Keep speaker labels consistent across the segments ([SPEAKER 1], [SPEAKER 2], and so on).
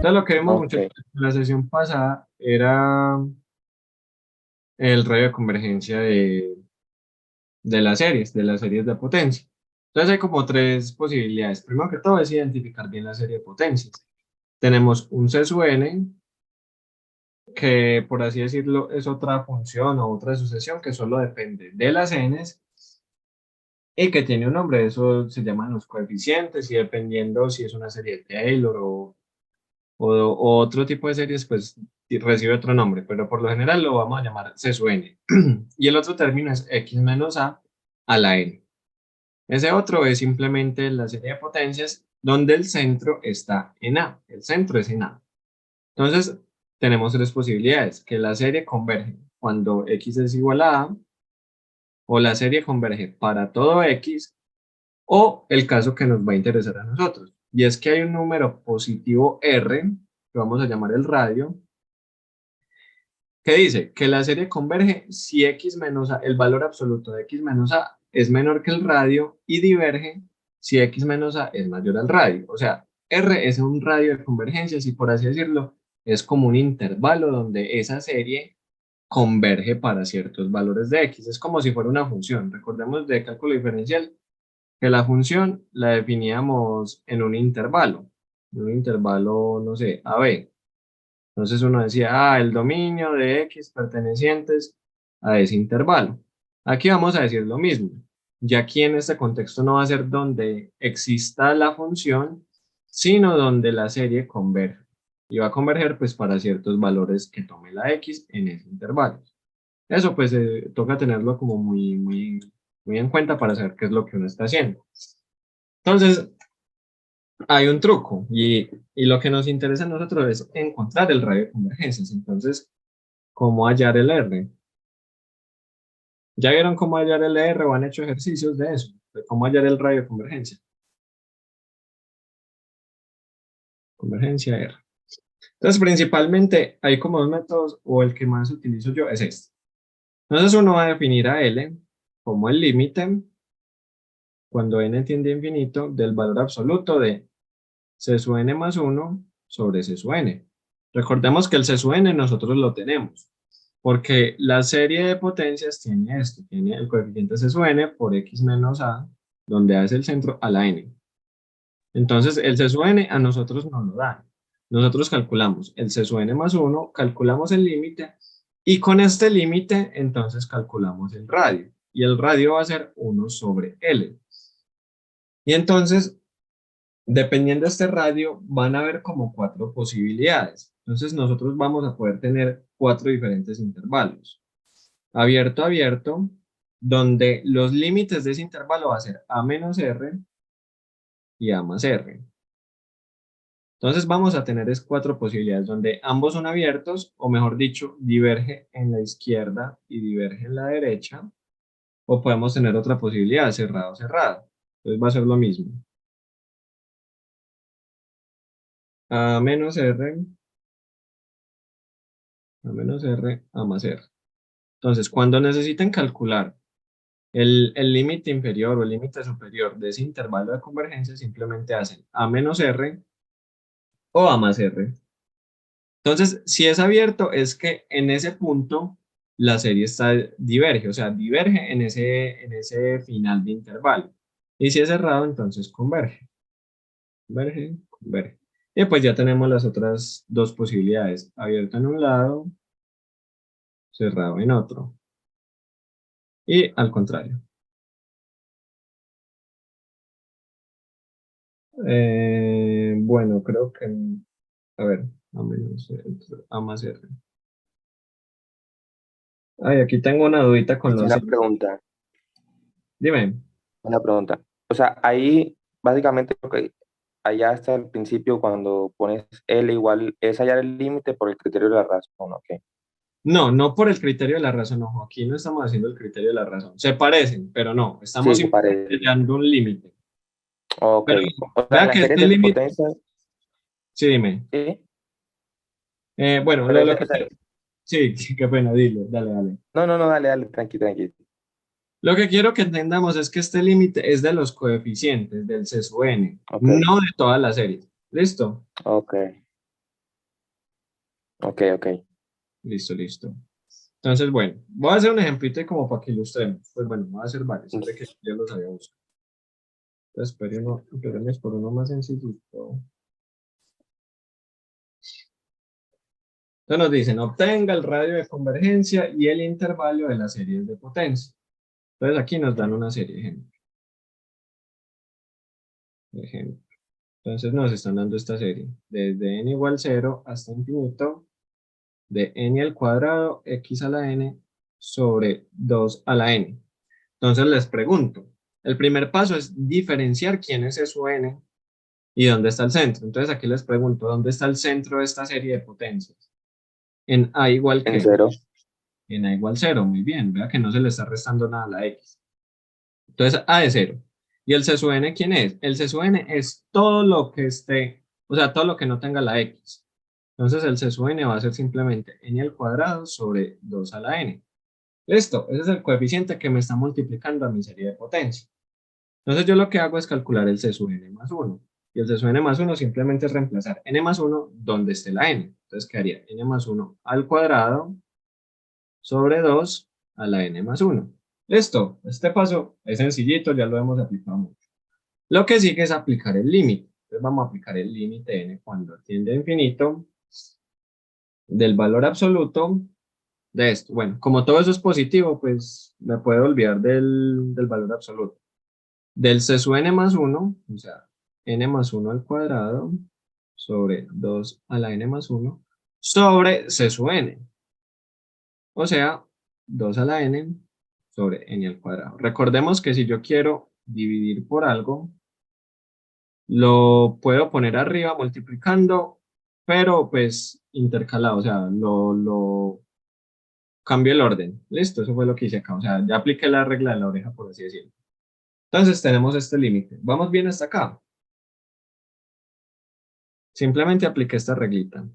[SPEAKER 1] Entonces lo que vimos mucho en
[SPEAKER 2] Ok.
[SPEAKER 1] la sesión pasada era el radio de convergencia de las series de potencia. Entonces hay como tres posibilidades. Primero que todo es identificar bien la serie de potencias. Tenemos un C sub n, que por así decirlo es otra función o otra sucesión que solo depende de las n's y que tiene un nombre. Eso se llaman los coeficientes y dependiendo si es una serie de Taylor o otro tipo de series, pues recibe otro nombre, pero por lo general lo vamos a llamar C sub n. Y el otro término es x menos a la n. Ese otro es simplemente la serie de potencias donde el centro está en A. El centro es en A. Entonces, tenemos tres posibilidades: que la serie converge cuando x es igual a A, o la serie converge para todo x, o el caso que nos va a interesar a nosotros. Y es que hay un número positivo R, que vamos a llamar el radio, que dice que la serie converge si x menos a, el valor absoluto de x menos a es menor que el radio, y diverge si x menos a es mayor al radio. O sea, R es un radio de convergencia, si por así decirlo, es como un intervalo donde esa serie converge para ciertos valores de x. Es como si fuera una función. Recordemos de cálculo diferencial que la función la definíamos en un intervalo, no sé, AB. Entonces uno decía, el dominio de X pertenecientes a ese intervalo. Aquí vamos a decir lo mismo. Ya aquí en este contexto no va a ser donde exista la función, sino donde la serie converge. Y va a converger pues para ciertos valores que tome la X en ese intervalo. Eso pues toca tenerlo como muy en cuenta para saber qué es lo que uno está haciendo. Entonces, hay un truco y lo que nos interesa a nosotros es encontrar el radio de convergencias. Entonces, ¿cómo hallar el R? ¿Ya vieron cómo hallar el R o han hecho ejercicios de eso? De cómo hallar el radio de convergencia. Convergencia R. Entonces, principalmente hay como dos métodos, o el que más utilizo yo es este. Entonces, uno va a definir a L como el límite, cuando n tiende a infinito, del valor absoluto de C sub n más 1 sobre C sub n. Recordemos que el C sub n nosotros lo tenemos, porque la serie de potencias tiene esto, tiene el coeficiente C sub n por x menos a, donde A es el centro, a la n. Entonces, el C sub n a nosotros nos lo da. Nosotros calculamos el C sub n más 1, calculamos el límite, y con este límite, entonces calculamos el radio. Y el radio va a ser 1 sobre L. Y entonces, dependiendo de este radio, van a haber como cuatro posibilidades. Entonces, nosotros vamos a poder tener cuatro diferentes intervalos. Abierto, abierto, donde los límites de ese intervalo va a ser A menos R y A más R. Entonces vamos a tener cuatro posibilidades donde ambos son abiertos, o mejor dicho, diverge en la izquierda y diverge en la derecha, o podemos tener otra posibilidad, cerrado, cerrado. Entonces va a ser lo mismo. A menos R, A menos R, A más R. Entonces, cuando necesiten calcular el límite inferior o el límite superior de ese intervalo de convergencia, simplemente hacen A menos R o A más R. Entonces, si es abierto, es que en ese punto la serie está diverge, o sea, diverge en ese final de intervalo. Y si es cerrado, entonces converge. Converge, converge. Y pues ya tenemos las otras dos posibilidades: abierto en un lado, cerrado en otro. Y al contrario. Bueno, creo que, a ver, A menos R, A más R. Ay, aquí tengo una dudita con
[SPEAKER 2] Es
[SPEAKER 1] los
[SPEAKER 2] una
[SPEAKER 1] signos.
[SPEAKER 2] pregunta,
[SPEAKER 1] Dime.
[SPEAKER 2] una pregunta. O sea, ahí básicamente lo que allá hasta el principio cuando pones L igual es hallar el límite por el criterio de la razón, ¿ok?
[SPEAKER 1] No, no por el criterio de la razón, ojo, aquí no estamos haciendo el criterio de la razón. Se parecen, pero no, estamos
[SPEAKER 2] Sí, se
[SPEAKER 1] simplemente
[SPEAKER 2] parece.
[SPEAKER 1] hallando un límite.
[SPEAKER 2] Ok.
[SPEAKER 1] Pero
[SPEAKER 2] O sea, en
[SPEAKER 1] vea
[SPEAKER 2] las
[SPEAKER 1] que
[SPEAKER 2] series
[SPEAKER 1] este
[SPEAKER 2] de
[SPEAKER 1] límite,
[SPEAKER 2] potencia,
[SPEAKER 1] sí, dime.
[SPEAKER 2] sí,
[SPEAKER 1] Bueno,
[SPEAKER 2] pero
[SPEAKER 1] lo
[SPEAKER 2] o
[SPEAKER 1] que
[SPEAKER 2] sea,
[SPEAKER 1] sí, qué pena, dile, dale, dale.
[SPEAKER 2] no, no, no, dale, dale, tranqui, tranqui.
[SPEAKER 1] Lo que quiero que entendamos es que este límite es de los coeficientes del C sub n,
[SPEAKER 2] Ok,
[SPEAKER 1] no de todas las series. ¿Listo?
[SPEAKER 2] ok. Ok, ok.
[SPEAKER 1] Listo, listo. Entonces, bueno, voy a hacer un ejemplito como para que ilustremos. Pues bueno, voy a hacer varios, de que ya los había buscado. Entonces, esperemos por uno más sencillito. Entonces nos dicen, obtenga el radio de convergencia y el intervalo de las series de potencia. Entonces aquí nos dan una serie, ejemplo. Entonces nos están dando esta serie, desde n igual 0 hasta infinito, de n al cuadrado, x a la n, sobre 2 a la n. Entonces les pregunto, el primer paso es diferenciar quién es su n y dónde está el centro. Entonces aquí les pregunto, ¿dónde está el centro de esta serie de potencias? En a igual
[SPEAKER 2] En
[SPEAKER 1] que,
[SPEAKER 2] 0.
[SPEAKER 1] en a igual 0, muy bien, vea que no se le está restando nada a la x. Entonces a de 0. ¿Y el C sub n quién es? El C sub n es todo lo que esté, o sea, todo lo que no tenga la x. Entonces el C sub n va a ser simplemente n al cuadrado sobre 2 a la n. Listo, ese es el coeficiente que me está multiplicando a mi serie de potencia. Entonces yo lo que hago es calcular el C sub n más 1. Y el C sub n más 1 simplemente es reemplazar n más 1 donde esté la n. Entonces quedaría n más 1 al cuadrado sobre 2 a la n más 1. Listo, este paso es sencillito, ya lo hemos aplicado mucho. Lo que sigue es aplicar el límite. Entonces vamos a aplicar el límite n cuando tiende a infinito del valor absoluto de esto. Bueno, como todo eso es positivo, pues me puedo olvidar del valor absoluto. Del C sub n más 1, o sea, n más 1 al cuadrado sobre 2 a la n más 1 sobre C sub n. O sea, 2 a la n sobre n al cuadrado. Recordemos que si yo quiero dividir por algo, lo puedo poner arriba multiplicando, pero pues intercalado, o sea, lo cambio el orden. Listo, eso fue lo que hice acá. O sea, ya apliqué la regla de la oreja, por así decirlo. Entonces tenemos este límite. ¿Vamos bien hasta acá? Simplemente apliqué esta reglita.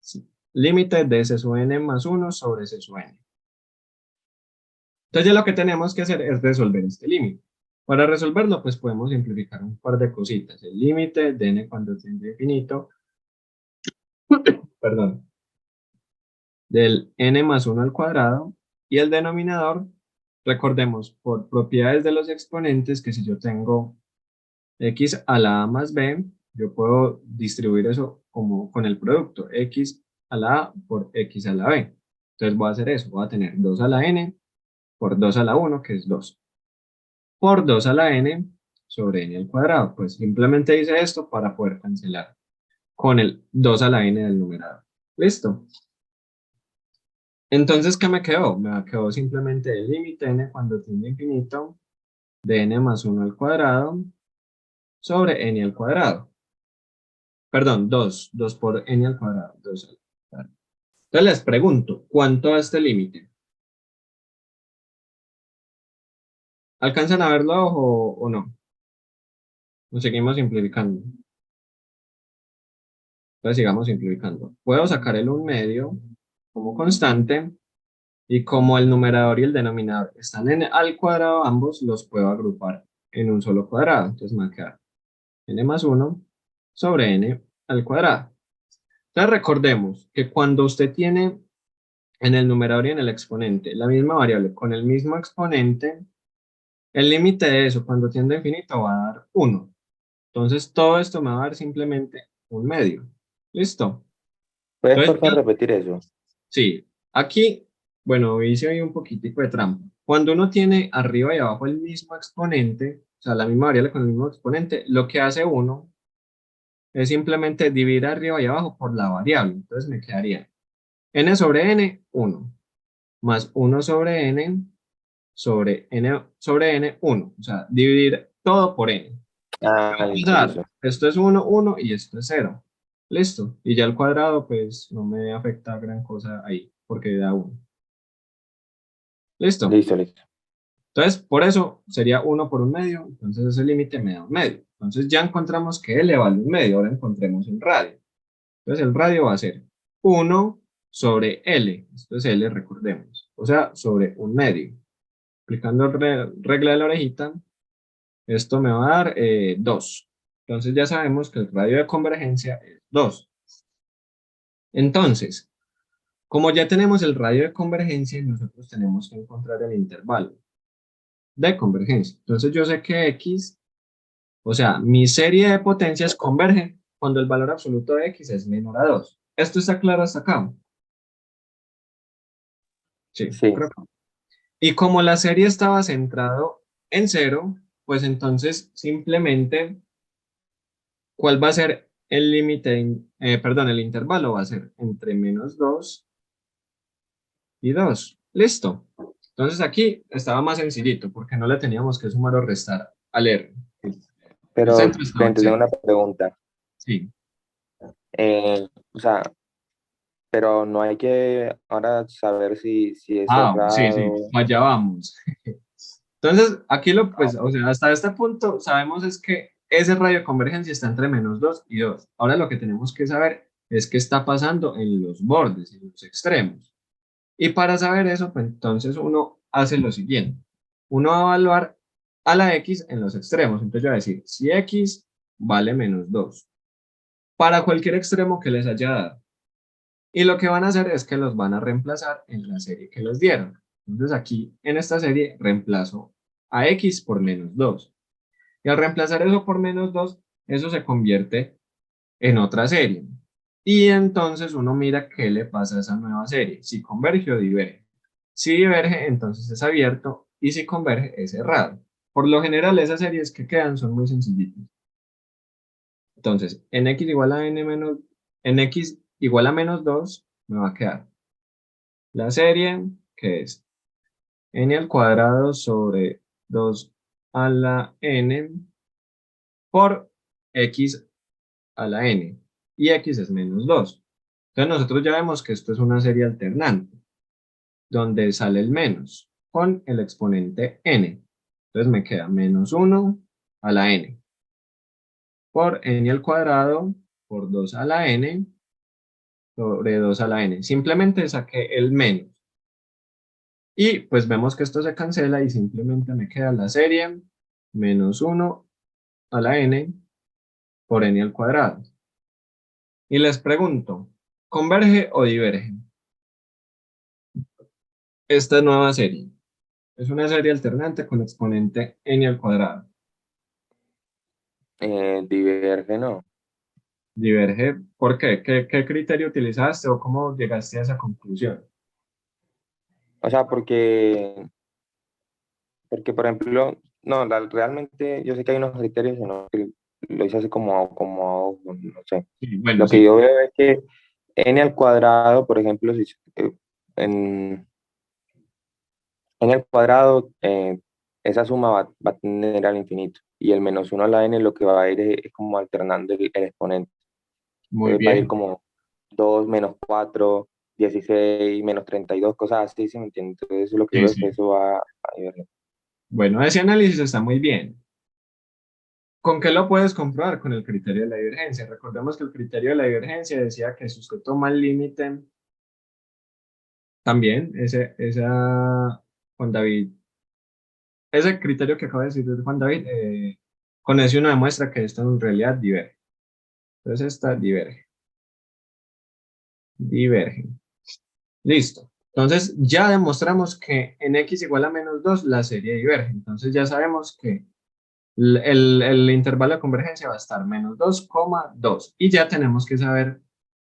[SPEAKER 1] Sí. Límite de C sub n más 1 sobre C sub n. Entonces ya lo que tenemos que hacer es resolver este límite. Para resolverlo, pues podemos simplificar un par de cositas. El límite de n cuando tiende a infinito, perdón, del n más 1 al cuadrado, y el denominador, recordemos, por propiedades de los exponentes, que si yo tengo x a la a más b, yo puedo distribuir eso como con el producto, x a la a por x a la b. Entonces voy a hacer eso, voy a tener 2 a la n por 2 a la 1, que es 2, por 2 a la n sobre n al cuadrado. Pues simplemente hice esto para poder cancelar con el 2 a la n del numerador. ¿Listo? Entonces, ¿qué me quedó? Me quedó simplemente el límite n cuando tiende a infinito de n más 1 al cuadrado sobre n al cuadrado. Perdón, 2 por n al cuadrado. 2 al cuadrado. Entonces les pregunto, ¿cuánto da este límite? ¿Alcanzan a verlo o no? ¿O seguimos simplificando? Entonces sigamos simplificando. Puedo sacar el 1 medio como constante y como el numerador y el denominador están en al cuadrado, ambos los puedo agrupar en un solo cuadrado. Entonces me va a quedar n más 1 sobre n al cuadrado. Entonces recordemos que cuando usted tiene en el numerador y en el exponente la misma variable con el mismo exponente, el límite de eso cuando tiende a infinito va a dar 1. Entonces todo esto me va a dar simplemente un medio. ¿Listo?
[SPEAKER 2] ¿Puedes, por
[SPEAKER 1] Entonces,
[SPEAKER 2] favor, repetir eso?
[SPEAKER 1] sí, aquí, bueno, hice ahí un poquitico de trampa. Cuando uno tiene arriba y abajo el mismo exponente, o sea, la misma variable con el mismo exponente, lo que hace uno es simplemente dividir arriba y abajo por la variable. Entonces me quedaría n sobre n, 1, más 1 sobre n, 1. O sea, dividir todo por n. ¿Qué va
[SPEAKER 2] Ah,
[SPEAKER 1] a
[SPEAKER 2] listo,
[SPEAKER 1] pasar?
[SPEAKER 2] listo.
[SPEAKER 1] Esto es 1, 1 y esto es 0. Listo. Y ya el cuadrado, pues no me afecta gran cosa ahí, porque da 1. Listo.
[SPEAKER 2] Listo, listo.
[SPEAKER 1] Entonces, por eso sería 1 por un medio, entonces ese límite me da un medio. Entonces ya encontramos que L vale un medio, ahora encontremos el radio. Entonces el radio va a ser 1 sobre L, esto es L, recordemos, o sea, sobre un medio. Aplicando regla de la orejita, esto me va a dar 2. Entonces ya sabemos que el radio de convergencia es 2. Entonces, como ya tenemos el radio de convergencia, nosotros tenemos que encontrar el intervalo de convergencia. Entonces yo sé que X, o sea, mi serie de potencias convergen cuando el valor absoluto de X es menor a 2. ¿Esto está claro hasta acá? Sí, yo
[SPEAKER 2] Sí,
[SPEAKER 1] creo que. Y como la serie estaba centrado en cero, pues entonces simplemente, ¿cuál va a ser el límite? Perdón, el intervalo va a ser entre menos 2 y 2. Listo. Entonces aquí estaba más sencillito porque no le teníamos que sumar o restar al R. El
[SPEAKER 2] pero
[SPEAKER 1] centro estaba en
[SPEAKER 2] Bente, tengo
[SPEAKER 1] cero.
[SPEAKER 2] una pregunta.
[SPEAKER 1] Sí.
[SPEAKER 2] O sea, pero no hay que ahora saber si es
[SPEAKER 1] Sí, sí,
[SPEAKER 2] cerrado.
[SPEAKER 1] allá vamos. Entonces, aquí pues, o sea, hasta este punto sabemos es que ese radio de convergencia está entre menos 2 y 2. Ahora lo que tenemos que saber es qué está pasando en los bordes, en los extremos. Y para saber eso, pues entonces uno hace lo siguiente. Uno va a evaluar a la X en los extremos. Entonces yo voy a decir, si X vale menos 2 para cualquier extremo que les haya dado. Y lo que van a hacer es que los van a reemplazar en la serie que les dieron. Entonces aquí en esta serie reemplazo a X por menos 2. Y al reemplazar eso por menos 2, eso se convierte en otra serie. Y entonces uno mira qué le pasa a esa nueva serie, si converge o diverge. Si diverge, entonces es abierto, y si converge, es cerrado. Por lo general, esas series que quedan son muy sencillitas. Entonces, en x igual a n menos, en x igual a menos 2 me va a quedar la serie que es n al cuadrado sobre 2 a la n por x a la n. Y x es menos 2. Entonces nosotros ya vemos que esto es una serie alternante, donde sale el menos con el exponente n. Entonces me queda menos 1 a la n por n al cuadrado por 2 a la n sobre 2 a la n. Simplemente saqué el menos. Y pues vemos que esto se cancela y simplemente me queda la serie menos 1 a la n por n al cuadrado. Y les pregunto, ¿converge o diverge esta nueva serie? Es una serie alternante con exponente n al cuadrado.
[SPEAKER 2] Diverge, no.
[SPEAKER 1] Diverge, ¿por qué? ¿Qué criterio utilizaste o cómo llegaste a esa conclusión?
[SPEAKER 2] O sea, porque por ejemplo, no, realmente yo sé que hay unos criterios, sino que lo hice así como, no sé.
[SPEAKER 1] Sí, bueno,
[SPEAKER 2] Lo que
[SPEAKER 1] sí,
[SPEAKER 2] yo veo es que n al cuadrado, por ejemplo, si, en, n al cuadrado, esa suma va a tener al infinito. Y el menos uno a la n lo que va a ir es como alternando el exponente.
[SPEAKER 1] muy
[SPEAKER 2] Entonces va a ir
[SPEAKER 1] bien.
[SPEAKER 2] como 2 menos 4 16 menos 32 cosas así, ¿sí me entiendes? Entonces eso es lo que yo
[SPEAKER 1] Sí,
[SPEAKER 2] veo que
[SPEAKER 1] sí.
[SPEAKER 2] eso va a diverger.
[SPEAKER 1] Bueno, ese análisis está muy bien. ¿Con qué lo puedes comprobar? Con el criterio de la divergencia. Recordemos que el criterio de la divergencia decía que si usted toma el límite, también, Juan David, ese criterio que acaba de decir Juan David, con ese uno demuestra que esto en realidad diverge. Entonces esta diverge. Listo. Entonces ya demostramos que en x igual a menos 2 la serie diverge. Entonces ya sabemos que el intervalo de convergencia va a estar menos 2,2. Y ya tenemos que saber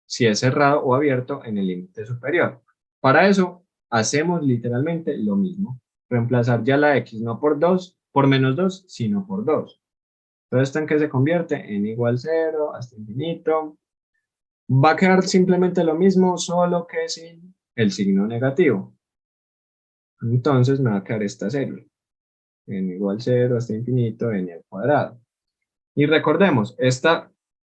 [SPEAKER 1] si es cerrado o abierto en el límite superior. Para eso hacemos literalmente lo mismo. Reemplazar ya la x no por 2, por menos 2, sino por 2. Entonces, ¿esto en qué se convierte? En igual 0 hasta infinito. Va a quedar simplemente lo mismo, solo que sin el signo negativo. Entonces me va a quedar esta serie. N igual 0 hasta infinito, n al cuadrado. Y recordemos, esta,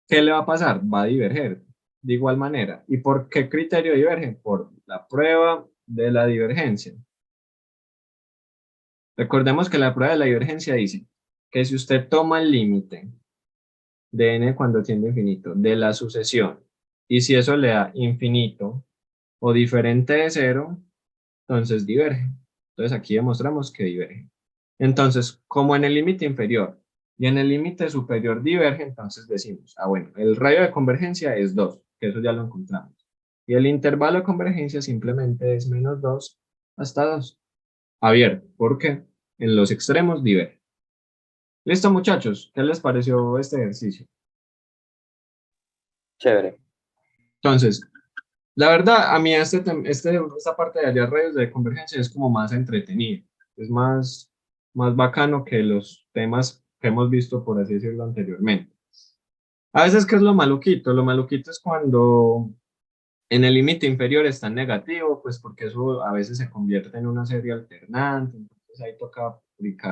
[SPEAKER 1] ¿qué le va a pasar? Va a diverger de igual manera. ¿Y por qué criterio diverge? Por la prueba de la divergencia. Recordemos que la prueba de la divergencia dice que si usted toma el límite de n cuando tiende a infinito de la sucesión, y si eso le da infinito o diferente de cero, entonces diverge. Entonces aquí demostramos que diverge. Entonces, como en el límite inferior y en el límite superior diverge, entonces decimos, bueno, el radio de convergencia es 2, que eso ya lo encontramos. Y el intervalo de convergencia simplemente es menos 2 hasta 2. Abierto, porque en los extremos diverge. Listo, muchachos, ¿qué les pareció este ejercicio?
[SPEAKER 2] Chévere.
[SPEAKER 1] Entonces, la verdad, a mí esta parte de hallar radios de convergencia es como más entretenida. Es más bacano que los temas que hemos visto, por así decirlo, anteriormente. A veces, ¿qué es lo maluquito? Lo maluquito es cuando en el límite inferior está en negativo, pues porque eso a veces se convierte en una serie alternante, entonces ahí toca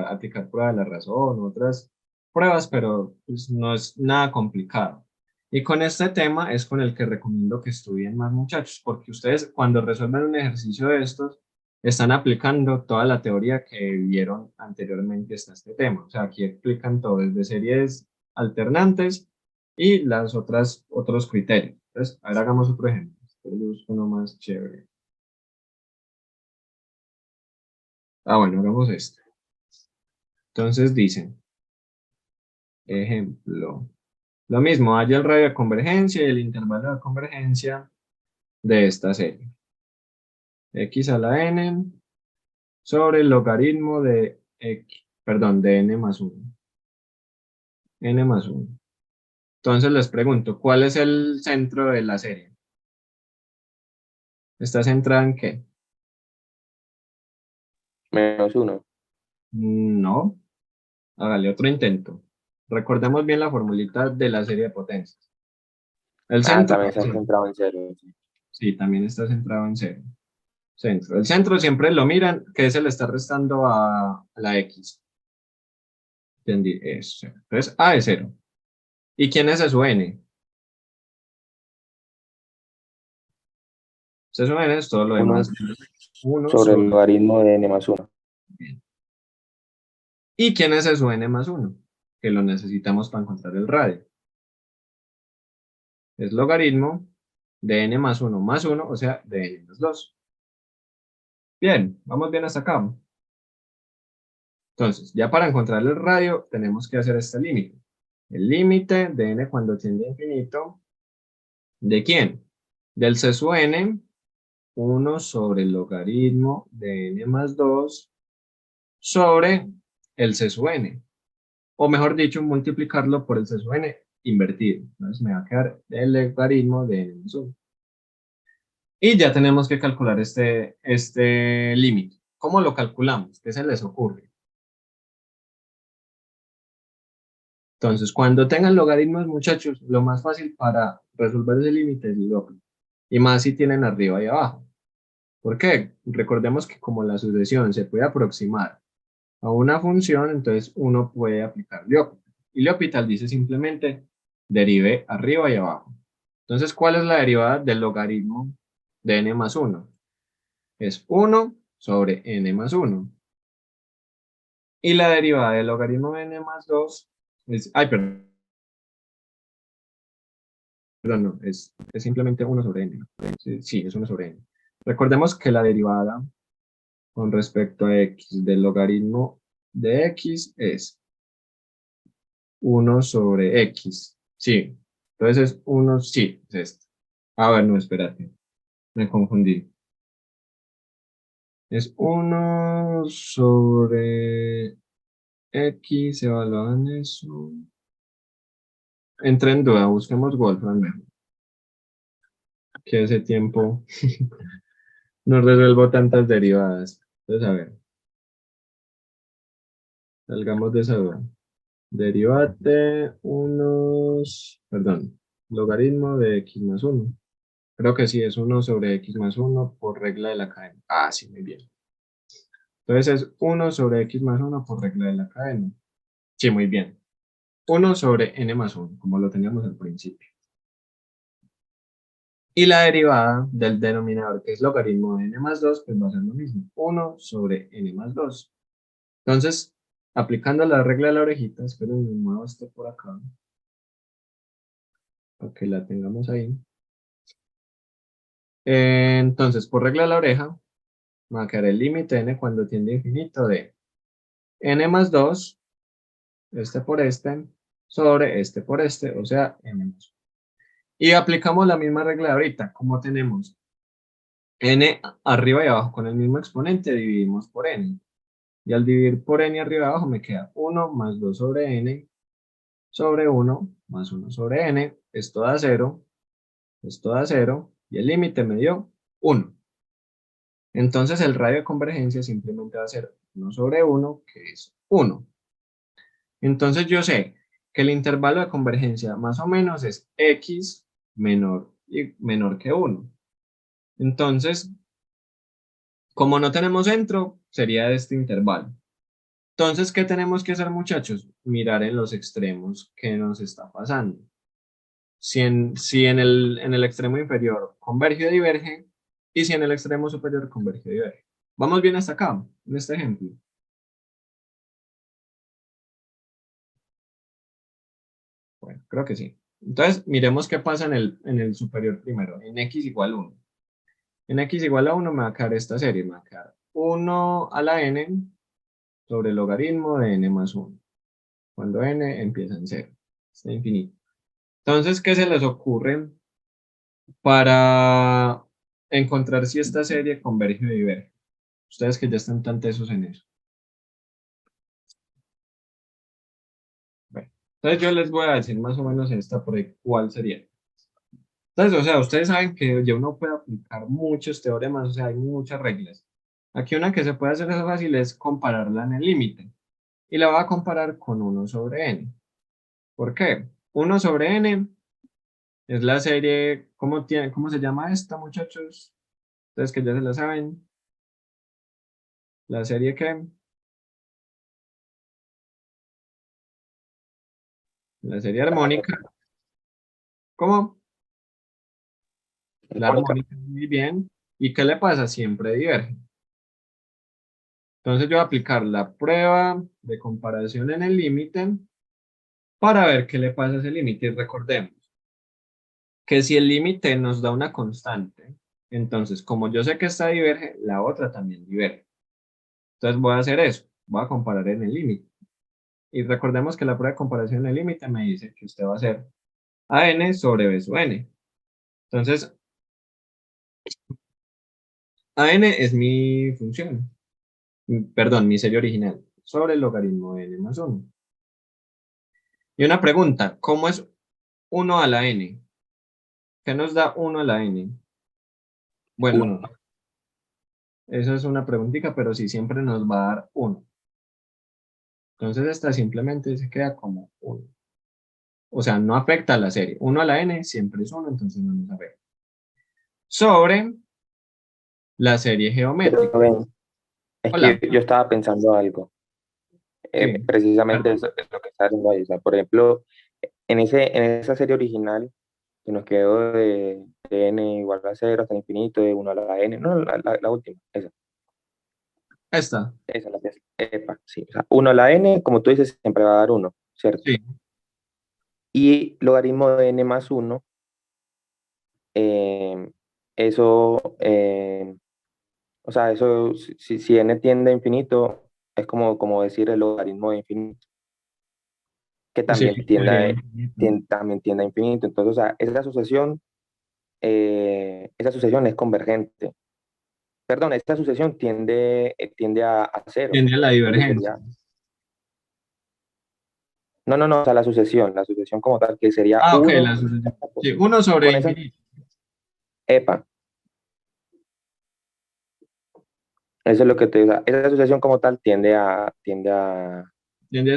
[SPEAKER 1] aplicar prueba de la razón, otras pruebas, pero pues, no es nada complicado. Y con este tema es con el que recomiendo que estudien más, muchachos, porque ustedes cuando resuelven un ejercicio de estos, están aplicando toda la teoría que vieron anteriormente hasta este tema. O sea, aquí explican todo desde series alternantes y las otros criterios. Entonces, ahora hagamos otro ejemplo. Yo busco uno más chévere. Bueno, hagamos este. Entonces dicen, ejemplo, lo mismo, haya el radio de convergencia y el intervalo de convergencia de esta serie. X a la n sobre el logaritmo de x, perdón, de n más 1. N más 1. Entonces les pregunto, ¿cuál es el centro de la serie? ¿Está centrada en qué?
[SPEAKER 2] -1.
[SPEAKER 1] No. Hágale otro intento. Recordemos bien la formulita de la serie de potencias. El
[SPEAKER 2] Ah,
[SPEAKER 1] centro,
[SPEAKER 2] también está centrado en 0. Sí.
[SPEAKER 1] sí, también está centrado en cero. Centro. El centro siempre lo miran, que se le está restando a la X. Entendí, eso. Entonces, A es 0. ¿Y quién es su N? Su N es todo lo
[SPEAKER 2] 1
[SPEAKER 1] demás. 1
[SPEAKER 2] sobre el
[SPEAKER 1] sobre...
[SPEAKER 2] logaritmo de n más 1.
[SPEAKER 1] ¿Y quién es su N más 1? Que lo necesitamos para encontrar el radio. Es logaritmo de N más 1, o sea, de N más 2. Bien, vamos bien hasta acá. Entonces, ya para encontrar el radio, tenemos que hacer este límite. El límite de n cuando tiende a infinito, ¿de quién? Del c sub n, 1 sobre el logaritmo de n más 2 sobre el c sub n. O mejor dicho, multiplicarlo por el c sub n invertido. Entonces me va a quedar el logaritmo de n más 1. Y ya tenemos que calcular este límite. ¿Cómo lo calculamos? ¿Qué se les ocurre? Entonces, cuando tengan logaritmos, muchachos, lo más fácil para resolver ese límite es lógico. Y más si tienen arriba y abajo. ¿Por qué? Recordemos que como la sucesión se puede aproximar a una función, entonces uno puede aplicar L'Hopital. Y L'Hopital dice simplemente derive arriba y abajo. Entonces, ¿cuál es la derivada del logaritmo de n más 1? Es 1 sobre n más 1. Y la derivada del logaritmo de n más 2 es... Ay, perdón. Perdón, no, es simplemente 1 sobre n. Sí, es 1 sobre n. Recordemos que la derivada con respecto a x del logaritmo de x es 1 sobre x. Sí, entonces es 1, sí, es esto. A ver, no, espérate, me confundí. Es 1 sobre x evaluado en eso. Entré en duda, busquemos Wolfram mejor. Que ese tiempo no resuelvo tantas derivadas. Entonces, a ver, salgamos de esa duda. Derivate perdón, logaritmo de x más 1. Creo que sí, es 1 sobre x más 1 por regla de la cadena. Ah, sí, muy bien. Entonces es 1 sobre x más 1 por regla de la cadena. Sí, muy bien. 1 sobre n más 1, como lo teníamos al principio. Y la derivada del denominador, que es logaritmo de n más 2, pues va a ser lo mismo. 1 sobre n más 2. Entonces, aplicando la regla de la orejita, espero me muevo esto por acá, para que la tengamos ahí. Entonces, por regla de la oreja, va a quedar el límite n cuando tiende a infinito de n más 2, este por este, sobre este por este, o sea, n más 1. Y aplicamos la misma regla de ahorita. Como tenemos n arriba y abajo con el mismo exponente, dividimos por n. Y al dividir por n arriba y abajo me queda 1 más 2 sobre n sobre 1 más 1 sobre n. Esto da 0. Esto da 0. Y el límite me dio 1. Entonces el radio de convergencia simplemente va a ser 1 sobre 1, que es 1. Entonces yo sé que el intervalo de convergencia más o menos es x menor que 1. Entonces, como no tenemos centro, sería este intervalo. Entonces, ¿qué tenemos que hacer, muchachos? Mirar en los extremos qué nos está pasando. Si en el extremo inferior converge o diverge, y si en el extremo superior converge o diverge. ¿Vamos bien hasta acá, en este ejemplo? Bueno, creo que sí. Entonces, miremos qué pasa en el superior primero, en x igual 1. En x igual a 1 me va a quedar esta serie, me va a quedar 1 a la n sobre el logaritmo de n más 1, cuando n empieza en 0, está infinito. Entonces, ¿qué se les ocurre para encontrar si esta serie converge o diverge? Ustedes que ya están tan tesos en eso. Bueno, entonces yo les voy a decir más o menos esta por ahí cuál sería. Entonces, o sea, ustedes saben que ya uno puede aplicar muchos teoremas, o sea, hay muchas reglas. Aquí una que se puede hacer es fácil es compararla en el límite. Y la voy a comparar con 1 sobre n. ¿Por qué? 1 sobre n es la serie, ¿cómo se llama esta, muchachos? Ustedes que ya se la saben. ¿La serie qué? La serie armónica. ¿Cómo? La
[SPEAKER 2] Mónica.
[SPEAKER 1] armónica, muy bien. ¿Y qué le pasa? Siempre diverge. Entonces yo voy a aplicar la prueba de comparación en el límite para ver qué le pasa a ese límite. Y recordemos que si el límite nos da una constante, entonces como yo sé que esta diverge, la otra también diverge. Entonces voy a hacer eso, voy a comparar en el límite. Y recordemos que la prueba de comparación en el límite me dice que usted va a hacer a n sobre b sub n. Entonces, a n es mi función, perdón, mi serie original, sobre el logaritmo de n más 1. Y una pregunta, ¿cómo es 1 a la n? ¿Qué nos da 1 a la n? Bueno, no, esa es una preguntita, pero sí siempre nos va a dar 1. Entonces esta simplemente se queda como 1. O sea, no afecta a la serie. 1 a la n siempre es 1, entonces no nos afecta. Sobre la serie
[SPEAKER 2] Pero
[SPEAKER 1] geométrica.
[SPEAKER 2] ven, es
[SPEAKER 1] Hola.
[SPEAKER 2] que yo estaba pensando algo,
[SPEAKER 1] Sí.
[SPEAKER 2] precisamente eso es lo que está haciendo ahí. O sea, por ejemplo, en esa serie original que nos quedó de n igual a 0 hasta el infinito, de 1 a la n, no, la última,
[SPEAKER 1] Esta.
[SPEAKER 2] esa, la que es, epa, sí, o sea, 1 a la n, como tú dices, siempre va a dar 1, ¿cierto?
[SPEAKER 1] Sí.
[SPEAKER 2] Y logaritmo de n más 1, eh, eso, o sea, eso, si n tiende a infinito, es como decir el logaritmo de infinito, que
[SPEAKER 1] Sí,
[SPEAKER 2] también
[SPEAKER 1] sería infinito.
[SPEAKER 2] también tiende a infinito. Entonces, o sea, esa sucesión es convergente. Perdón, esta sucesión tiende a cero.
[SPEAKER 1] Tiene la
[SPEAKER 2] Entonces
[SPEAKER 1] divergencia.
[SPEAKER 2] sería, no, o sea, la sucesión como tal, que sería
[SPEAKER 1] Ah, ok, la
[SPEAKER 2] uno
[SPEAKER 1] sucesión. Sí, 1 sobre
[SPEAKER 2] con esa,
[SPEAKER 1] infinito.
[SPEAKER 2] epa, eso es lo que te da. Esa sucesión como tal
[SPEAKER 1] Tiende hacia
[SPEAKER 2] a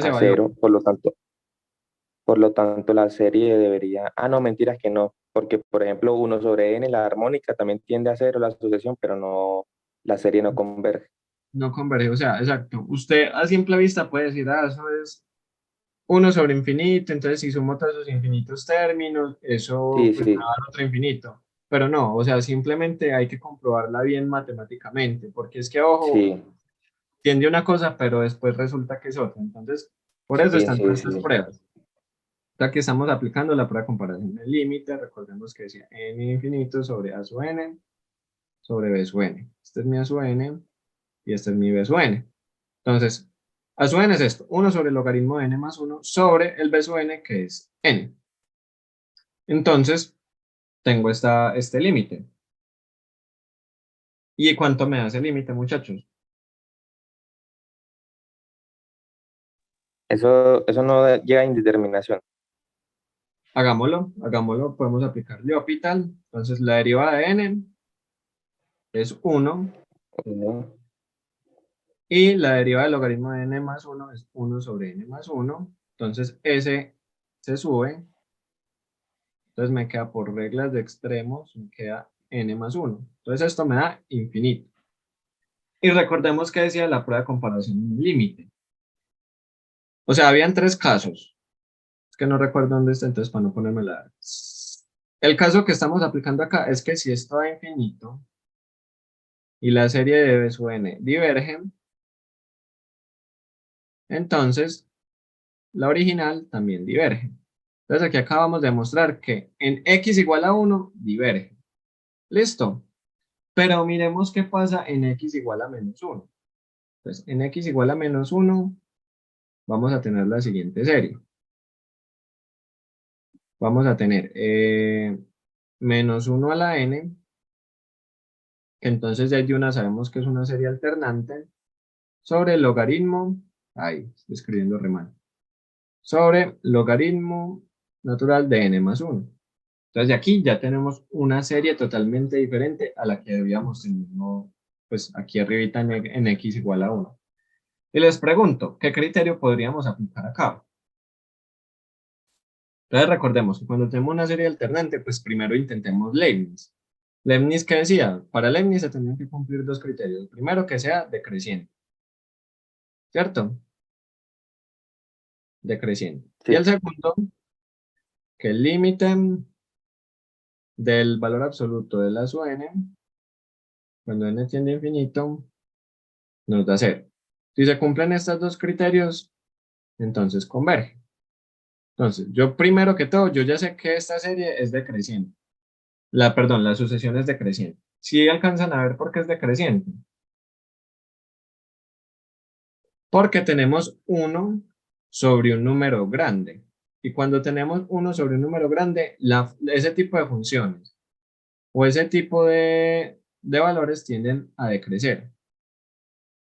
[SPEAKER 1] abajo.
[SPEAKER 2] cero, por lo tanto la serie debería, no, mentiras que no, porque por ejemplo uno sobre n, la armónica, también tiende a cero la sucesión, pero no, la serie no converge.
[SPEAKER 1] No converge. O sea, exacto. Usted a simple vista puede decir, eso es 1 sobre infinito. Entonces, si sumo todos esos infinitos términos, eso
[SPEAKER 2] Sí,
[SPEAKER 1] pues me va
[SPEAKER 2] sí,
[SPEAKER 1] a dar otro infinito. Pero no, o sea, simplemente hay que comprobarla bien matemáticamente. Porque es que, ojo,
[SPEAKER 2] sí,
[SPEAKER 1] tiende una cosa, pero después resulta que es otra. Entonces, por eso
[SPEAKER 2] sí,
[SPEAKER 1] están
[SPEAKER 2] sí,
[SPEAKER 1] todas estas
[SPEAKER 2] sí.
[SPEAKER 1] pruebas. Ya que estamos aplicando la prueba de comparación del límite, recordemos que decía n infinito sobre a sub n sobre b sub n. Este es mi a sub n y este es mi b sub n. Entonces, a sub n es esto, 1 sobre el logaritmo de n más 1 sobre el b sub n, que es n. Entonces, tengo este límite. ¿Y cuánto me da ese límite, muchachos?
[SPEAKER 2] Eso no llega a indeterminación.
[SPEAKER 1] Hagámoslo, podemos aplicar L'Hopital. Entonces la derivada de n es 1
[SPEAKER 2] Uno.
[SPEAKER 1] y la derivada del logaritmo de n más 1 es 1 sobre n más 1. Entonces ese se sube. Entonces me queda por reglas de extremos, me queda n más 1. Entonces esto me da infinito. Y recordemos que decía la prueba de comparación en el límite. O sea, habían tres casos. Es que no recuerdo dónde está, entonces para no ponerme la... El caso que estamos aplicando acá es que si esto da infinito y la serie de B sub n divergen, entonces la original también diverge. Entonces aquí acabamos de demostrar que en x igual a 1 diverge. ¿Listo? Pero miremos qué pasa en x igual a menos 1. Entonces en x igual a menos 1 vamos a tener la siguiente serie. Vamos a tener menos 1 a la n, que entonces ya de una sabemos que es una serie alternante, sobre el logaritmo, ahí, estoy escribiendo re mal, sobre logaritmo natural de n más 1. Entonces de aquí ya tenemos una serie totalmente diferente a la que debíamos tener, ¿no? Pues aquí arribita en x igual a 1. Y les pregunto, ¿qué criterio podríamos aplicar acá? Entonces recordemos que cuando tenemos una serie alternante, pues primero intentemos Leibniz. Leibniz, ¿qué decía? Para Leibniz se tenían que cumplir dos criterios. El primero, que sea decreciente, ¿cierto? Decreciente. Y el
[SPEAKER 2] Sí.
[SPEAKER 1] segundo, que el límite del valor absoluto de la sub n, cuando n tiende a infinito, nos da 0. Si se cumplen estos dos criterios, entonces converge. Entonces, yo primero que todo, yo ya sé que esta serie es decreciente. Perdón, la sucesión es decreciente. Si alcanzan a ver por qué es decreciente. Porque tenemos 1 sobre un número grande. Y cuando tenemos 1 sobre un número grande, ese tipo de funciones o ese tipo de valores tienden a decrecer.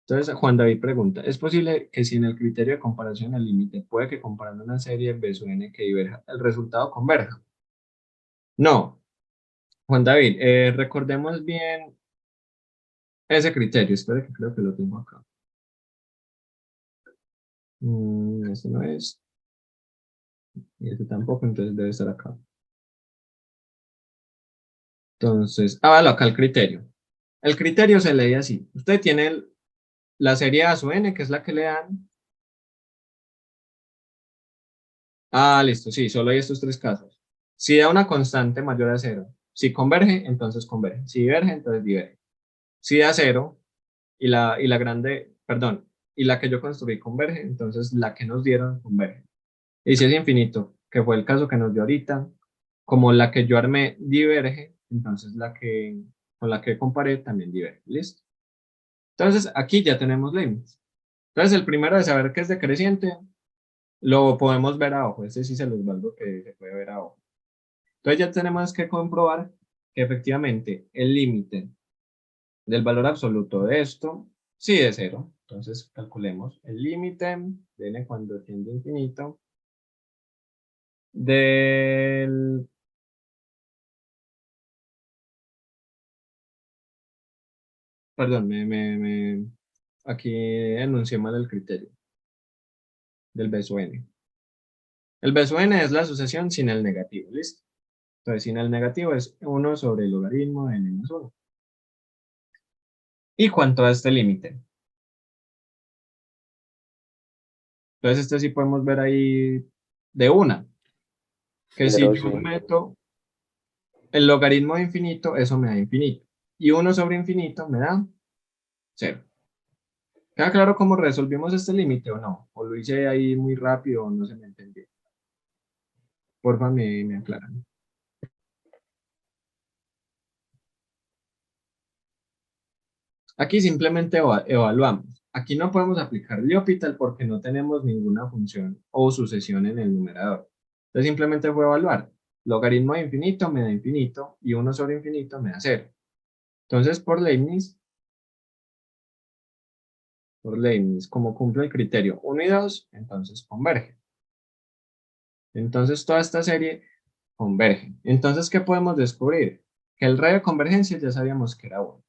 [SPEAKER 1] Entonces, Juan David pregunta, ¿es posible que si en el criterio de comparación al límite puede que comparando una serie B sub n que diverja, el resultado converja? No, Juan David, recordemos bien ese criterio. Espera que creo que lo tengo acá. Este no es, y este tampoco, entonces debe estar acá. Entonces, vale, acá el criterio. El criterio se lee así. Usted tiene la serie A sub n, que es la que le dan. Listo, sí, solo hay estos tres casos. Si da una constante mayor a 0, si converge, entonces converge. Si diverge, entonces diverge. Si da 0 y la grande, perdón, y la que yo construí converge, entonces la que nos dieron converge. Y si es infinito, que fue el caso que nos dio ahorita, como la que yo armé diverge, entonces con la que comparé también diverge. ¿Listo? Entonces aquí ya tenemos límites. Entonces el primero de saber que es decreciente, lo podemos ver abajo. Este sí se los valgo que se puede ver abajo. Entonces ya tenemos que comprobar que efectivamente el límite del valor absoluto de esto sí es 0. Entonces calculemos el límite de n cuando tiende a infinito del... Perdón, aquí enuncié mal el criterio del B sub n. El B sub n es la sucesión sin el negativo, ¿listo? Entonces, sin el negativo es 1 sobre el logaritmo de n más 1. ¿Y cuánto da este límite? Entonces, este sí podemos ver ahí de una, que si
[SPEAKER 2] 0,
[SPEAKER 1] yo
[SPEAKER 2] sí.
[SPEAKER 1] meto el logaritmo de infinito, eso me da infinito. Y 1 sobre infinito me da 0. ¿Queda claro cómo resolvimos este límite o no? ¿O lo hice ahí muy rápido o no se me entendió? Porfa, me aclaran. Aquí simplemente evaluamos. Aquí no podemos aplicar L'Hopital porque no tenemos ninguna función o sucesión en el numerador. Entonces simplemente fue evaluar. Logaritmo de infinito me da infinito y 1 sobre infinito me da 0. Entonces, por Leibniz, como cumple el criterio 1 y 2, entonces converge. Entonces, toda esta serie converge. Entonces, ¿qué podemos descubrir? Que el radio de convergencia ya sabíamos que era 1.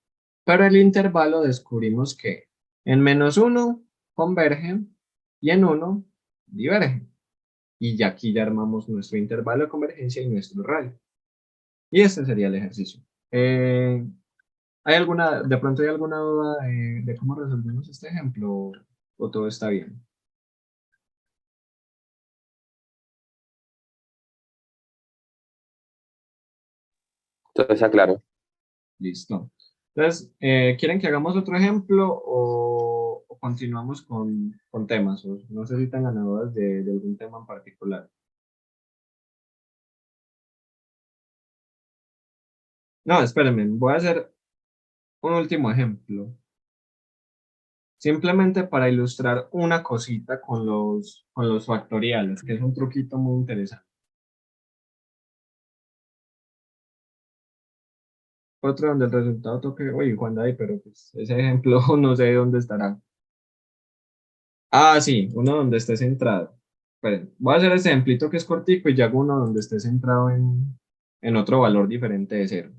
[SPEAKER 1] Pero el intervalo descubrimos que en -1 converge y en 1 diverge. Y ya aquí ya armamos nuestro intervalo de convergencia y nuestro radio. Y este sería el ejercicio. ¿De pronto hay alguna duda de cómo resolvemos este ejemplo o todo está bien?
[SPEAKER 2] Entonces, está claro.
[SPEAKER 1] Listo. Entonces, ¿quieren que hagamos otro ejemplo o continuamos con temas? O no sé si tengan dudas de algún tema en particular. No, espérenme, voy a hacer un último ejemplo. Simplemente para ilustrar una cosita con los factoriales, que es un truquito muy interesante. Otro donde el resultado toque, oye, Juan David, pero pues ese ejemplo no sé dónde estará. Ah, sí, uno donde esté centrado. Esperen, voy a hacer ese ejemplito que es cortico y ya hago uno donde esté centrado en otro valor diferente de 0.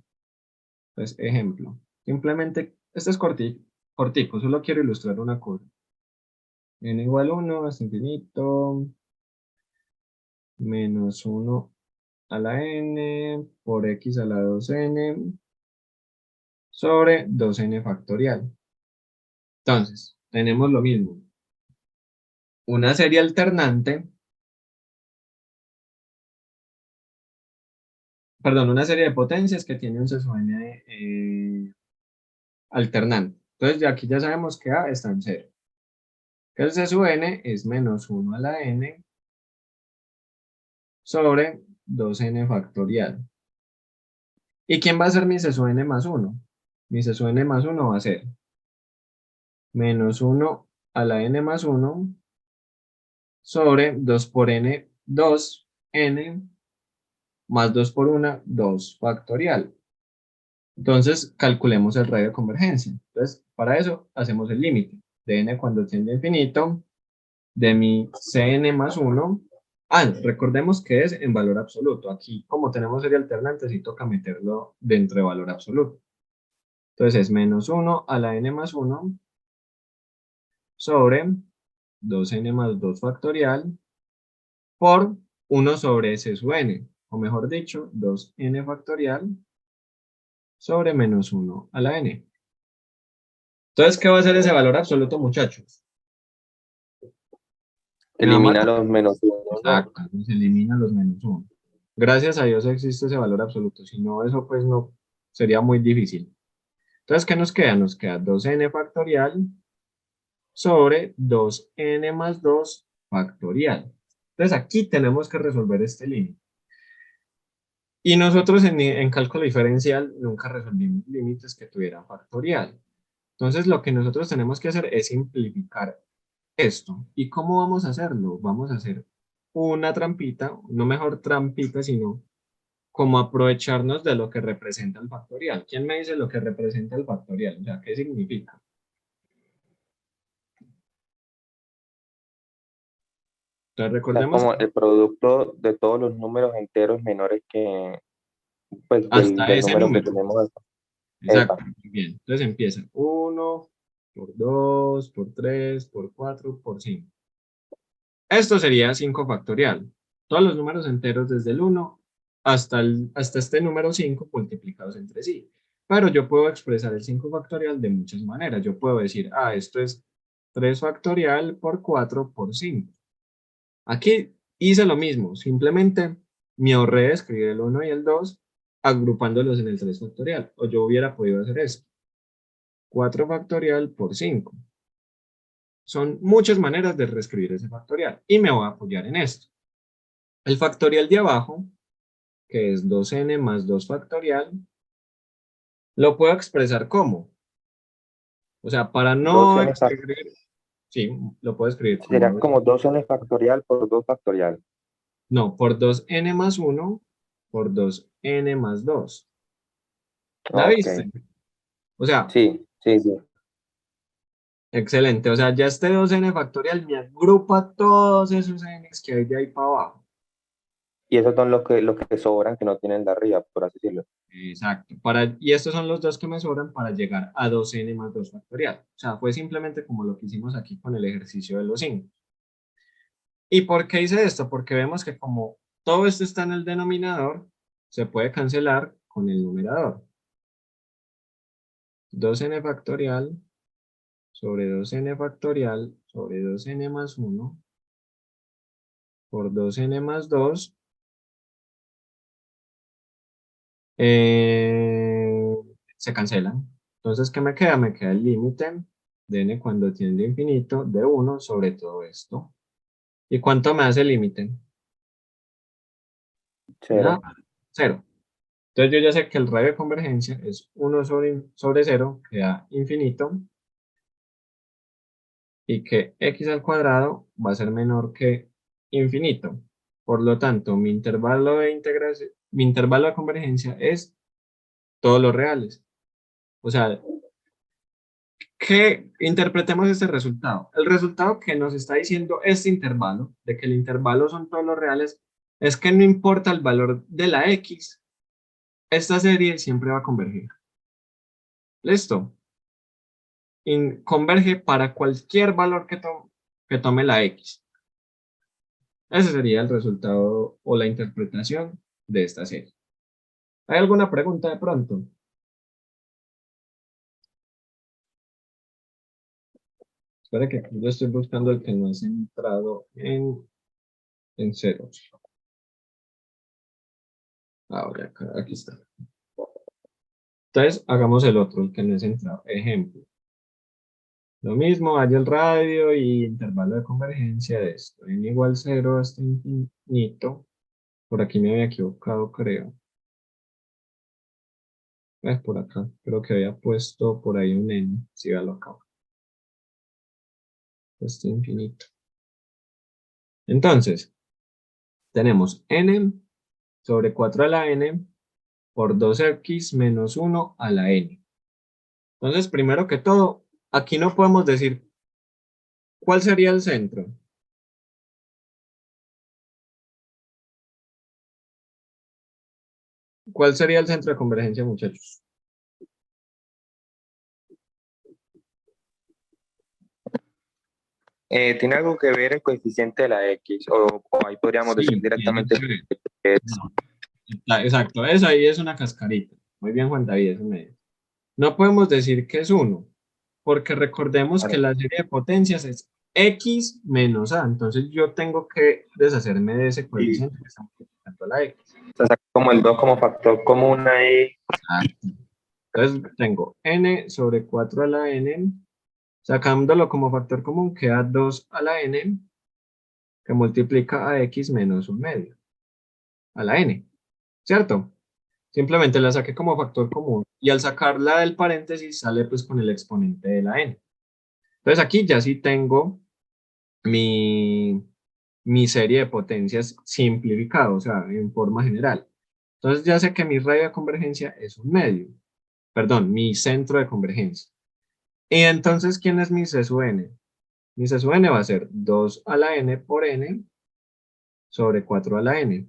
[SPEAKER 1] Entonces, ejemplo. Simplemente, este es cortico, solo quiero ilustrar una cosa. N igual 1 hasta infinito, menos 1 a la n por x a la 2n sobre 2n factorial. Entonces, tenemos lo mismo. Una serie alternante, perdón, una serie de potencias que tiene un seso n alternante. Entonces, de aquí ya sabemos que A está en 0. Que el seso n es menos 1 a la n sobre 2n factorial. ¿Y quién va a ser mi seso n más 1? Mi seso n más 1 va a ser menos 1 a la n más 1 sobre 2 por n, 2n más 2 por 1, 2 factorial. Entonces, calculemos el radio de convergencia. Entonces, para eso, hacemos el límite de n cuando tiende a infinito, de mi Cn más 1. Recordemos que es en valor absoluto. Aquí, como tenemos serie alternante, sí toca meterlo dentro de valor absoluto. Entonces, es menos 1 a la n más 1 sobre 2n más 2 factorial por 1 sobre s sub n, o mejor dicho, 2n factorial sobre menos 1 a la n. Entonces, ¿qué va a ser ese valor absoluto, muchachos? Nada más,
[SPEAKER 2] Elimina los menos uno, ¿no?
[SPEAKER 1] exacto, se elimina los menos 1. Gracias a Dios existe ese valor absoluto, si no, eso pues no sería muy difícil. Entonces, ¿qué nos queda? Nos queda 2n factorial sobre 2n más 2 factorial. Entonces, aquí tenemos que resolver este límite. Y nosotros en cálculo diferencial nunca resolvimos límites que tuvieran factorial. Entonces, lo que nosotros tenemos que hacer es simplificar esto. ¿Y cómo vamos a hacerlo? Vamos a hacer una trampita, no mejor trampita, sino como aprovecharnos de lo que representa el factorial. ¿Quién me dice lo que representa el factorial? O sea, ¿qué significa? Entonces,
[SPEAKER 2] O sea,
[SPEAKER 1] recordemos
[SPEAKER 2] como el producto de todos los números enteros menores que, pues,
[SPEAKER 1] hasta
[SPEAKER 2] del
[SPEAKER 1] ese
[SPEAKER 2] número que
[SPEAKER 1] número.
[SPEAKER 2] tenemos.
[SPEAKER 1] Exacto,
[SPEAKER 2] Epa.
[SPEAKER 1] muy bien. Entonces empieza 1 por 2 por 3 por 4 por 5. Esto sería 5 factorial. Todos los números enteros desde el 1 hasta este número 5 multiplicados entre sí. Pero yo puedo expresar el 5 factorial de muchas maneras. Yo puedo decir, esto es 3 factorial por 4 por 5. Aquí hice lo mismo, simplemente me ahorré de escribir el 1 y el 2 agrupándolos en el 3 factorial. O yo hubiera podido hacer esto. 4 factorial por 5. Son muchas maneras de reescribir ese factorial y me voy a apoyar en esto. El factorial de abajo, que es 2n más 2 factorial, lo puedo expresar como. O sea, para no
[SPEAKER 2] 2n
[SPEAKER 1] escribir, sí, lo puedo escribir como
[SPEAKER 2] sería como 2n factorial por 2 factorial.
[SPEAKER 1] no, por 2n más 1 por 2n más 2. ¿La
[SPEAKER 2] Ok,
[SPEAKER 1] viste? O sea,
[SPEAKER 2] sí, sí, sí.
[SPEAKER 1] excelente. O sea, ya este 2n factorial me agrupa todos esos n's que hay de ahí para abajo.
[SPEAKER 2] Y esos son los que sobran, que no tienen de arriba, por así decirlo.
[SPEAKER 1] Exacto. Y estos son los dos que me sobran para llegar a 2n más 2 factorial. O sea, fue simplemente como lo que hicimos aquí con el ejercicio de los 5. ¿Y por qué hice esto? Porque vemos que como todo esto está en el denominador, se puede cancelar con el numerador. 2n factorial sobre 2n factorial sobre 2n más 1 por 2n más 2 eh, se cancelan. Entonces, ¿qué me queda? Me queda el límite de n cuando tiende a infinito de 1 sobre todo esto. ¿Y cuánto me hace el límite? Nada,
[SPEAKER 2] Cero.
[SPEAKER 1] 0. Entonces yo ya sé que el radio de convergencia es 1 sobre 0, que da infinito, y que x al cuadrado va a ser menor que infinito. Por lo tanto, mi intervalo de integración, mi intervalo de convergencia es todos los reales. O sea, que interpretemos este resultado. El resultado que nos está diciendo este intervalo, de que el intervalo son todos los reales, es que no importa el valor de la x, esta serie siempre va a converger. ¿Listo? Converge para cualquier valor que tome la x. Ese sería el resultado o la interpretación de esta serie. ¿Hay alguna pregunta de pronto? Espera que yo estoy buscando el que no es entrado en ceros. Ahora, aquí está. Entonces, hagamos el otro, el que no es entrado. Ejemplo. Lo mismo, hay el radio y intervalo de convergencia de esto. En igual 0 hasta infinito. Por aquí me había equivocado, creo. Por acá. Creo que había puesto por ahí un n. Sí, lo acabo. Hasta infinito. Entonces, tenemos n sobre 4 a la n por 2x menos 1 a la n. Entonces, primero que todo, aquí no podemos decir cuál sería el centro. ¿Cuál sería el centro de convergencia, muchachos?
[SPEAKER 2] ¿Tiene algo que ver el coeficiente de la X? O ahí podríamos decir
[SPEAKER 1] Sí, tiene que
[SPEAKER 2] directamente
[SPEAKER 1] ver.
[SPEAKER 2] que es.
[SPEAKER 1] No, exacto, eso ahí es una cascarita. Muy bien, Juan David, eso me dice. No podemos decir que es 1, porque recordemos que
[SPEAKER 2] Claro.
[SPEAKER 1] la serie de potencias es x menos a. Entonces yo tengo que deshacerme de ese
[SPEAKER 2] Y
[SPEAKER 1] coeficiente que está multiplicando la x.
[SPEAKER 2] se saca como el 2 como factor común ahí.
[SPEAKER 1] Exacto. Entonces tengo n sobre 4 a la n, sacándolo como factor común, queda 2 a la n, que multiplica a x menos un medio, a la n, ¿cierto? Simplemente la saqué como factor común y al sacarla del paréntesis sale pues con el exponente de la n. Entonces aquí ya sí tengo mi, mi serie de potencias simplificada, o sea, en forma general. Entonces ya sé que mi radio de convergencia es un medio, perdón, mi centro de convergencia. Y entonces, ¿quién es mi C sub n? Mi C sub n va a ser 2 a la n por n sobre 4 a la n.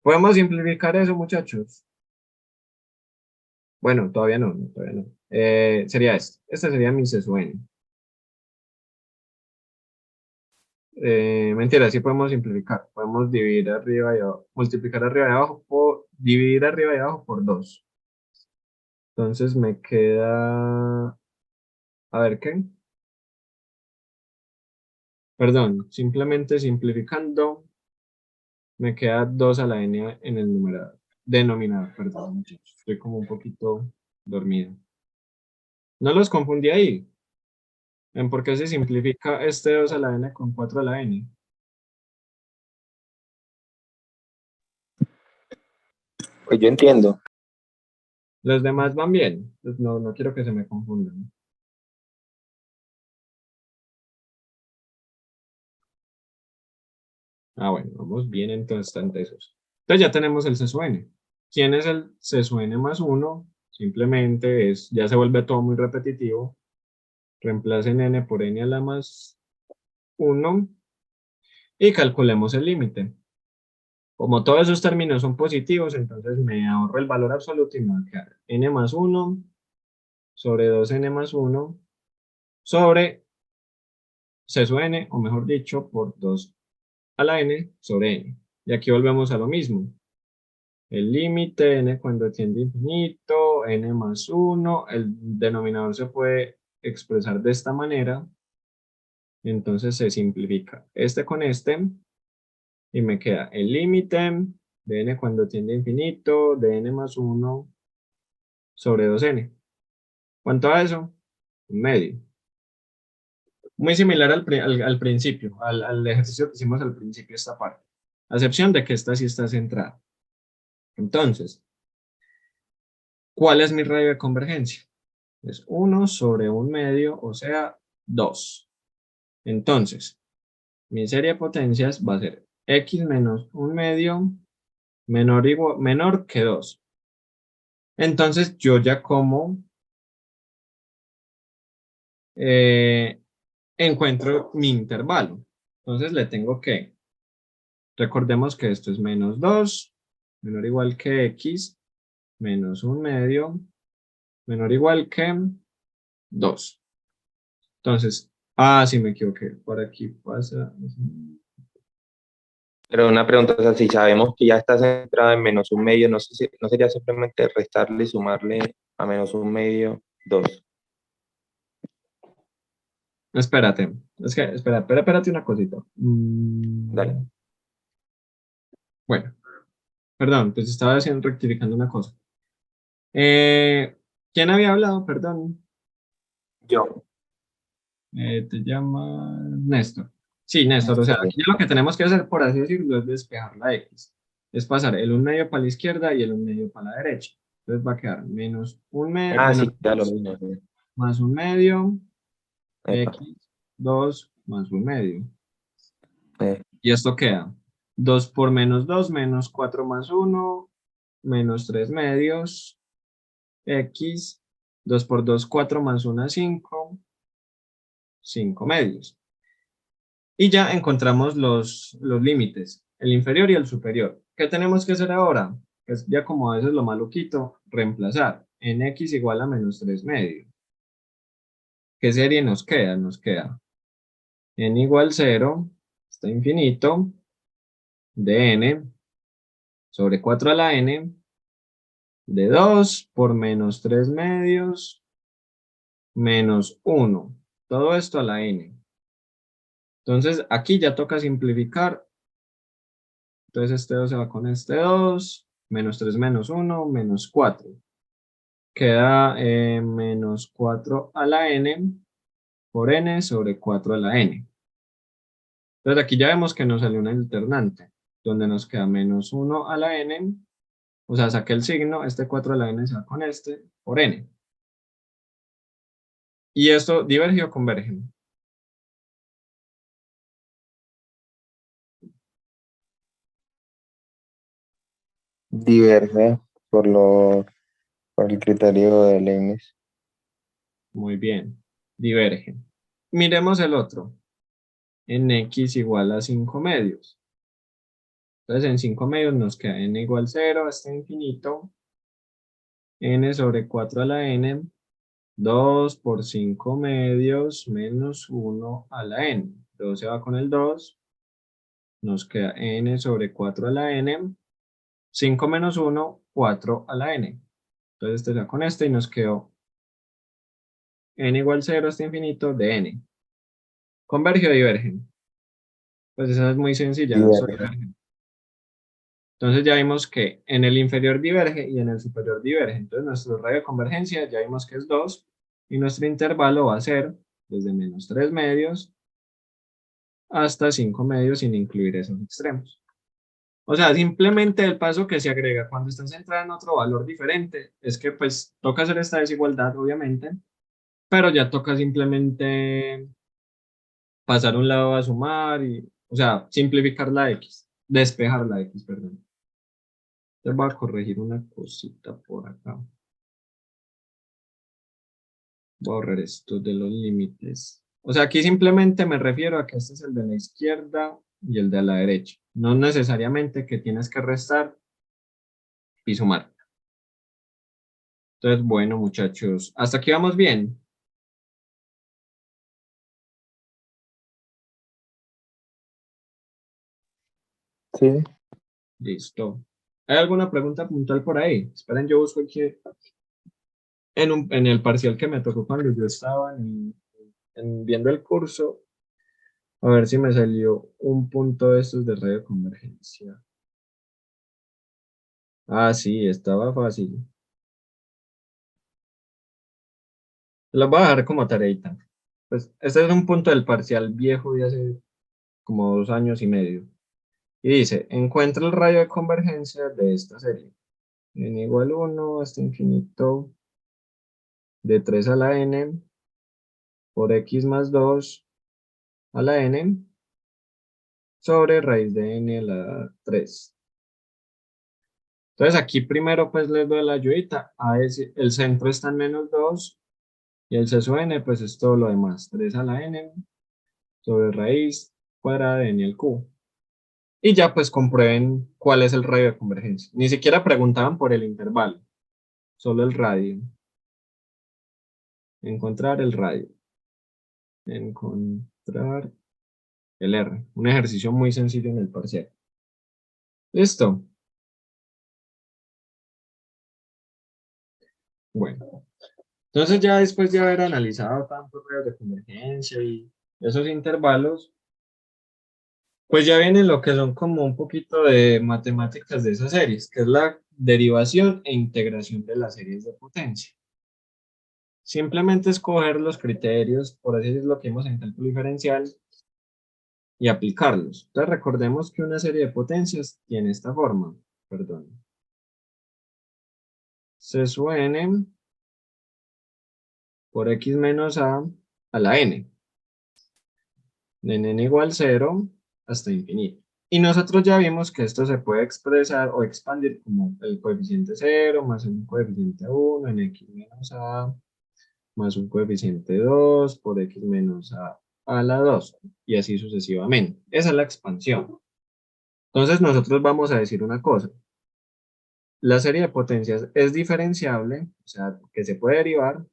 [SPEAKER 1] ¿Podemos simplificar eso, muchachos? Bueno, todavía no, todavía no. Sería este. Este sería mi C sub n. Mentira, sí podemos simplificar. Podemos dividir arriba y abajo, multiplicar arriba y abajo por, dividir arriba y abajo por 2. Entonces me queda, a ver qué. Perdón, simplemente simplificando, me queda 2 a la n en el numerador. Denominador, perdón, muchachos. Estoy como un poquito dormido. No los confundí ahí. ¿En por qué se simplifica este 2 a la n con 4 a la n?
[SPEAKER 2] Pues yo entiendo.
[SPEAKER 1] Los demás van bien. Pues no, no quiero que se me confundan. Ah, bueno, vamos bien entonces, tanto esos. Entonces ya tenemos el C sub n. ¿Quién es el C sub n más 1? Simplemente ya se vuelve todo muy repetitivo. Reemplacen n por n a la más 1 y calculemos el límite. Como todos esos términos son positivos, entonces me ahorro el valor absoluto y me va a quedar n más 1 sobre 2n más 1 sobre C sub n, o mejor dicho, por 2 a la n sobre n. Y aquí volvemos a lo mismo. El límite n cuando tiende a infinito, n más 1, el denominador se puede expresar de esta manera, entonces se simplifica este con este, y me queda el límite de n cuando tiende a infinito, de n más 1 sobre 2n. ¿Cuánto da eso? Un medio. Muy similar al principio, al ejercicio que hicimos al principio, esta parte. A excepción de que esta sí está centrada. Entonces, ¿cuál es mi radio de convergencia? Es 1 sobre un medio, o sea, 2. Entonces, mi serie de potencias va a ser x menos un medio menor que 2. Entonces, yo ya como encuentro mi intervalo. Entonces, le tengo que, recordemos que esto es menos 2, menor o igual que x, menos un medio, menor o igual que 2. Entonces, sí me equivoqué, por aquí pasa.
[SPEAKER 2] Pero una pregunta, o sea, si sabemos que ya está centrada en menos un medio, no sé si, no sería simplemente restarle y sumarle a menos un medio 2.
[SPEAKER 1] Espérate, es que, espérate una cosita.
[SPEAKER 2] Dale.
[SPEAKER 1] Bueno, perdón, pues estaba rectificando una cosa. ¿Quién había hablado? Perdón.
[SPEAKER 2] Yo.
[SPEAKER 1] Te llama Néstor. Sí, Néstor, o sea,
[SPEAKER 2] Sí.
[SPEAKER 1] aquí lo que tenemos que hacer, por así decirlo, es despejar la X. Es pasar el 1 medio para la izquierda y el 1 medio para la derecha. Entonces va a quedar menos
[SPEAKER 2] Ah,
[SPEAKER 1] menos
[SPEAKER 2] sí, ya lo
[SPEAKER 1] 2
[SPEAKER 2] mismo. Sí.
[SPEAKER 1] más un medio,
[SPEAKER 2] Epa,
[SPEAKER 1] X, 2 más un medio.
[SPEAKER 2] eh,
[SPEAKER 1] Y esto queda 2 por menos 2 menos 4 más 1, menos 3 medios, X, 2 por 2 4 más 1, 5, 5 medios. Y ya encontramos los límites, el inferior y el superior. ¿Qué tenemos que hacer ahora? Es ya como a veces lo maluquito, reemplazar en x igual a menos 3 medios. ¿Qué serie nos queda? Nos queda n igual 0, está infinito, de n sobre 4 a la n, de 2 por menos 3 medios, menos 1. Todo esto a la n. Entonces aquí ya toca simplificar. Entonces este 2 se va con este 2, menos 3 menos 1, menos 4. Queda menos 4 a la n por n sobre 4 a la n. Entonces aquí ya vemos que nos salió un alternante, donde nos queda menos 1 a la n, o sea, saqué el signo, este 4 a la n se va con este, por n. ¿Y esto diverge o converge?
[SPEAKER 2] diverge por el criterio de Leibniz.
[SPEAKER 1] Muy bien, diverge. Miremos el otro, en x igual a 5 medios. Entonces en 5 medios nos queda n igual 0 hasta infinito, n sobre 4 a la n, 2 por 5 medios menos 1 a la n. 2 se va con el 2, nos queda n sobre 4 a la n, 5 menos 1, 4 a la n. Entonces este se va con este y nos quedó n igual 0 hasta infinito de n. ¿Converge o diverge? Pues esa es muy sencilla, esto
[SPEAKER 2] Diverge.
[SPEAKER 1] diverge. Entonces ya vimos que en el inferior diverge y en el superior diverge. Entonces nuestro radio de convergencia ya vimos que es 2 y nuestro intervalo va a ser desde menos 3 medios hasta 5 medios sin incluir esos extremos. O sea, simplemente el paso que se agrega cuando está centrada en otro valor diferente es que pues toca hacer esta desigualdad, obviamente, pero ya toca simplemente pasar un lado a sumar y, o sea, simplificar la x, despejar la x, perdón. Te voy a corregir una cosita por acá. Voy a borrar esto de los límites. O sea, aquí simplemente me refiero a que este es el de la izquierda y el de la derecha. No necesariamente que tienes que restar y sumar. Entonces, bueno, muchachos, hasta aquí vamos bien.
[SPEAKER 2] Sí.
[SPEAKER 1] Listo. ¿Hay alguna pregunta puntual por ahí? Esperen, yo busco aquí en el parcial que me tocó cuando yo estaba viendo el curso, a ver si me salió un punto de estos de radioconvergencia. Ah, sí, estaba fácil. Lo voy a dejar como tareita. Pues este es un punto del parcial viejo de hace como 2 años y medio. Y dice, encuentra el radio de convergencia de esta serie. N igual 1 hasta infinito de 3 a la n por x más 2 a la n sobre raíz de n a la 3. Entonces aquí primero pues les doy la ayudita. El centro está en -2 y el seno n pues es todo lo demás. 3 a la n sobre raíz cuadrada de n al cubo. Y ya pues comprueben cuál es el radio de convergencia. Ni siquiera preguntaban por el intervalo, solo el radio. Encontrar el radio. Encontrar el R. Un ejercicio muy sencillo en el parcial. ¿Listo? Bueno. Entonces ya después de haber analizado tantos radios de convergencia y esos intervalos, pues ya vienen lo que son como un poquito de matemáticas de esas series, que es la derivación e integración de las series de potencia. Simplemente escoger los criterios, por así decirlo, que vimos en cálculo diferencial y aplicarlos. Entonces recordemos que una serie de potencias tiene esta forma, perdón. C sub n por x menos a la n. De n igual 0 hasta infinito. Y nosotros ya vimos que esto se puede expresar o expandir como el coeficiente 0 más un coeficiente 1 en x menos a más un coeficiente 2 por x menos a la 2 y así sucesivamente. Esa es la expansión. Entonces nosotros vamos a decir una cosa. La serie de potencias es diferenciable, o sea, que se puede derivar.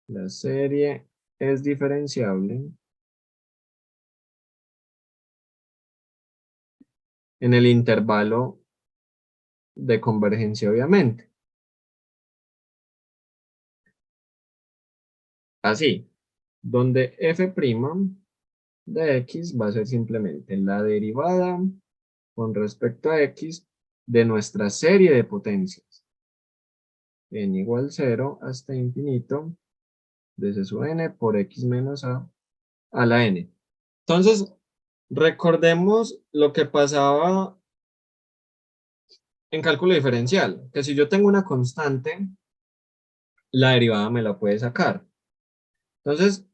[SPEAKER 1] La serie es diferenciable en el intervalo de convergencia, obviamente. Así, donde f' de x va a ser simplemente la derivada con respecto a x de nuestra serie de potencias. N igual 0 hasta infinito de C sub n por x menos a la n. Entonces, recordemos lo que pasaba en cálculo diferencial, que si yo tengo una constante, la derivada me la puede sacar. Entonces,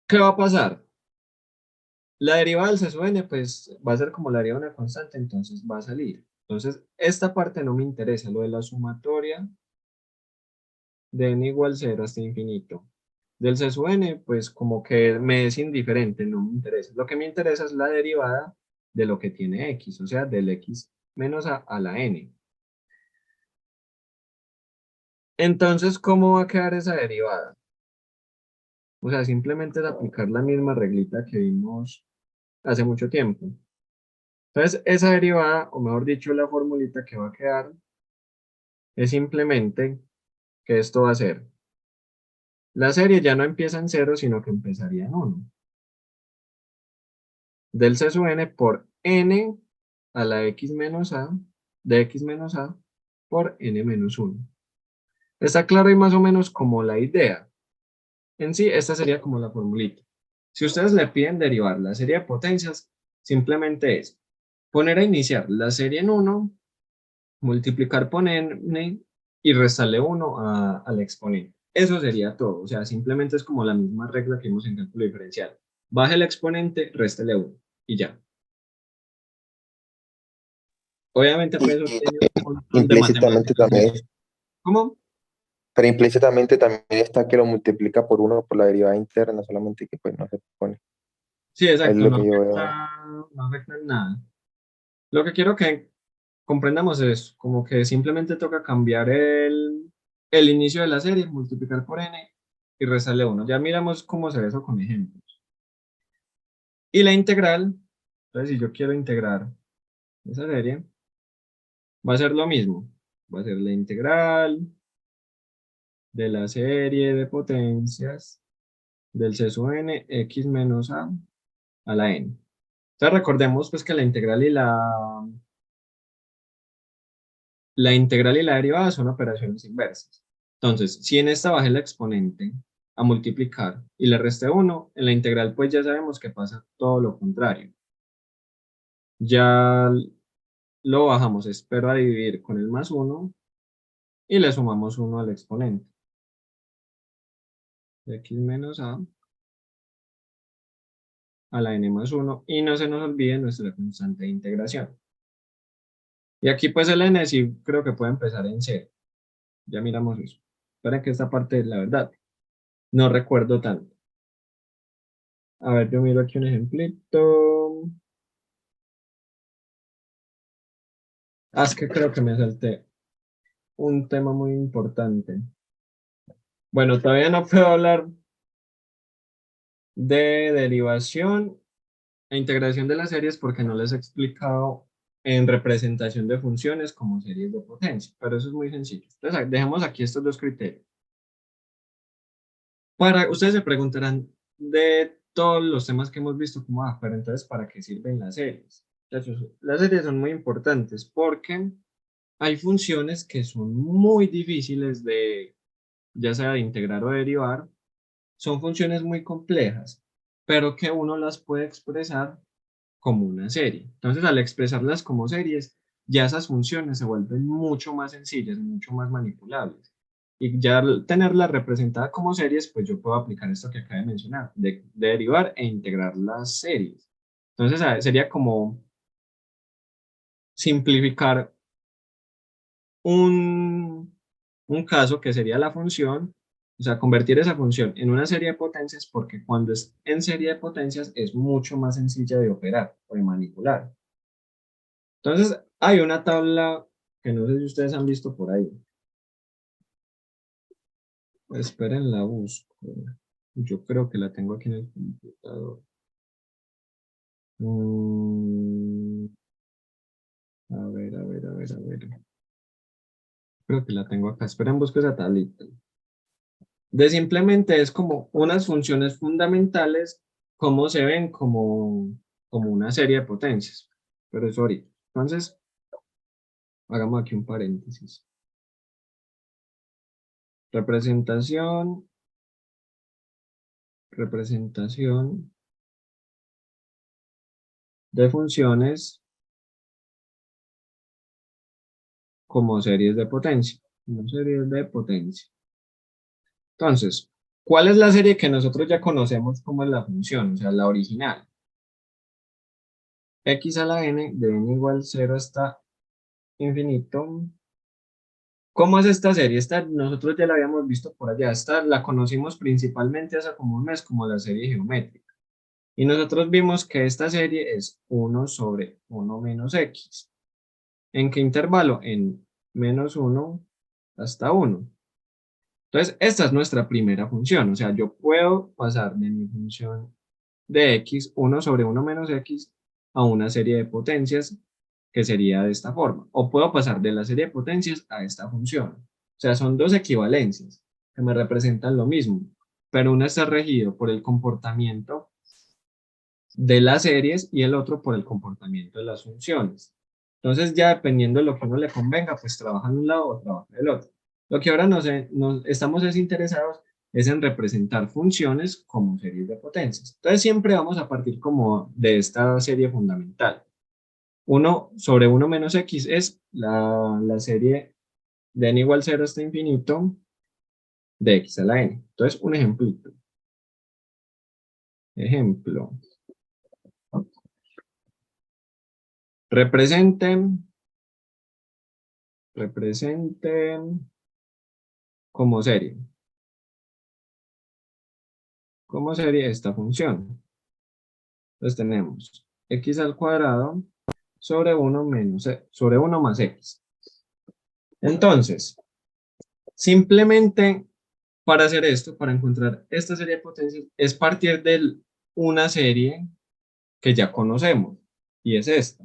[SPEAKER 1] ¿qué va a pasar? La derivada del C sub n, pues va a ser como la derivada de una constante, entonces va a salir. Entonces, esta parte no me interesa, lo de la sumatoria de n igual 0 hasta infinito. Del C sub n, pues como que me es indiferente, no me interesa. Lo que me interesa es la derivada de lo que tiene x, o sea, del x menos a la n. Entonces, ¿cómo va a quedar esa derivada? O sea, simplemente es aplicar la misma reglita que vimos hace mucho tiempo. Entonces, esa derivada, o mejor dicho, la formulita que va a quedar, es simplemente que esto va a ser. La serie ya no empieza en 0, sino que empezaría en 1. Del C sub n por n a la x menos a, de x menos a, por n menos 1. Está claro y más o menos como la idea. En sí, esta sería como la formulita. Si ustedes le piden derivar la serie de potencias, simplemente es poner a iniciar la serie en 1, multiplicar por n y restarle 1 al exponente. Eso sería todo. O sea, simplemente es como la misma regla que vimos en cálculo diferencial. Baje el exponente, réstele 1 y ya. Obviamente, pues eso
[SPEAKER 2] Y
[SPEAKER 1] tiene un montón de
[SPEAKER 2] implícitamente
[SPEAKER 1] matemáticas
[SPEAKER 2] también,
[SPEAKER 1] detrás. ¿Cómo?
[SPEAKER 2] pero implícitamente también está que lo multiplica por uno por la derivada interna, solamente que pues no se pone.
[SPEAKER 1] Sí,
[SPEAKER 2] Es
[SPEAKER 1] exacto,
[SPEAKER 2] lo que yo veo.
[SPEAKER 1] no afecta en nada. Lo que quiero que comprendamos es como que simplemente toca cambiar el inicio de la serie, multiplicar por n y restarle uno. Ya miramos cómo se ve eso con ejemplos. Y la integral, entonces si yo quiero integrar esa serie, va a ser lo mismo. Va a ser la integral de la serie de potencias del C sub n x menos a la n. Entonces recordemos pues que la integral y la derivada son operaciones inversas. Entonces, si en esta bajé el exponente a multiplicar y le resté 1, en la integral pues ya sabemos que pasa todo lo contrario. Ya lo bajamos, espero a dividir con el más 1 y le sumamos 1 al exponente. X menos a la n más 1 y no se nos olvide nuestra constante de integración. Y aquí pues el n sí creo que puede empezar en 0. Ya miramos eso. Espera que esta parte, la verdad, no recuerdo tanto. A ver, yo miro aquí un ejemplito. Es que creo que me salté un tema muy importante. Bueno, todavía no puedo hablar de derivación e integración de las series porque no les he explicado en representación de funciones como series de potencia, pero eso es muy sencillo. Entonces, dejemos aquí estos dos criterios. Ustedes se preguntarán de todos los temas que hemos visto, como, pero entonces, ¿para qué sirven las series? Entonces, las series son muy importantes porque hay funciones que son muy difíciles de, ya sea de integrar o derivar, son funciones muy complejas, pero que uno las puede expresar como una serie. Entonces, al expresarlas como series, ya esas funciones se vuelven mucho más sencillas, mucho más manipulables. Y ya al tenerla representada como series, pues yo puedo aplicar esto que acabo de mencionar, de derivar e integrar las series. Entonces, sería como simplificar un caso que sería la función, o sea, convertir esa función en una serie de potencias, porque cuando es en serie de potencias es mucho más sencilla de operar o de manipular. Entonces, hay una tabla que no sé si ustedes han visto por ahí. Esperen, la busco. Yo creo que la tengo aquí en el computador. Mm, a ver, a ver, a ver, a ver. Creo que la tengo acá. Esperen, busco esa tablita. De simplemente es como unas funciones fundamentales, como se ven como una serie de potencias. Pero eso ahorita. Entonces, hagamos aquí un paréntesis. Representación, representación de funciones como series de potencia. Como series de potencia. Entonces, ¿cuál es la serie que nosotros ya conocemos como es la función? O sea, la original. X a la n de n igual 0 hasta infinito. ¿Cómo es esta serie? Esta nosotros ya la habíamos visto por allá. Esta la conocimos principalmente hace como un mes como la serie geométrica. Y nosotros vimos que esta serie es 1 sobre 1 menos x. ¿En qué intervalo? En menos 1 hasta 1. Entonces, esta es nuestra primera función. O sea, yo puedo pasar de mi función de x, 1 sobre 1 menos x, a una serie de potencias que sería de esta forma. O puedo pasar de la serie de potencias a esta función. O sea, son dos equivalencias que me representan lo mismo, pero una está regido por el comportamiento de las series y el otro por el comportamiento de las funciones. Entonces, ya dependiendo de lo que uno le convenga, pues trabaja en un lado o trabaja en el otro. Lo que ahora nos estamos interesados es en representar funciones como series de potencias. Entonces, siempre vamos a partir como de esta serie fundamental. 1 sobre 1 menos x es la serie de n igual 0 hasta infinito de x a la n. Entonces, un ejemplito. Ejemplo. Representen representen como serie. Como serie esta función. Entonces tenemos x al cuadrado sobre 1 sobre 1 más x. Entonces, simplemente para hacer esto, para encontrar esta serie de potencias, es partir de una serie que ya conocemos, y es esta,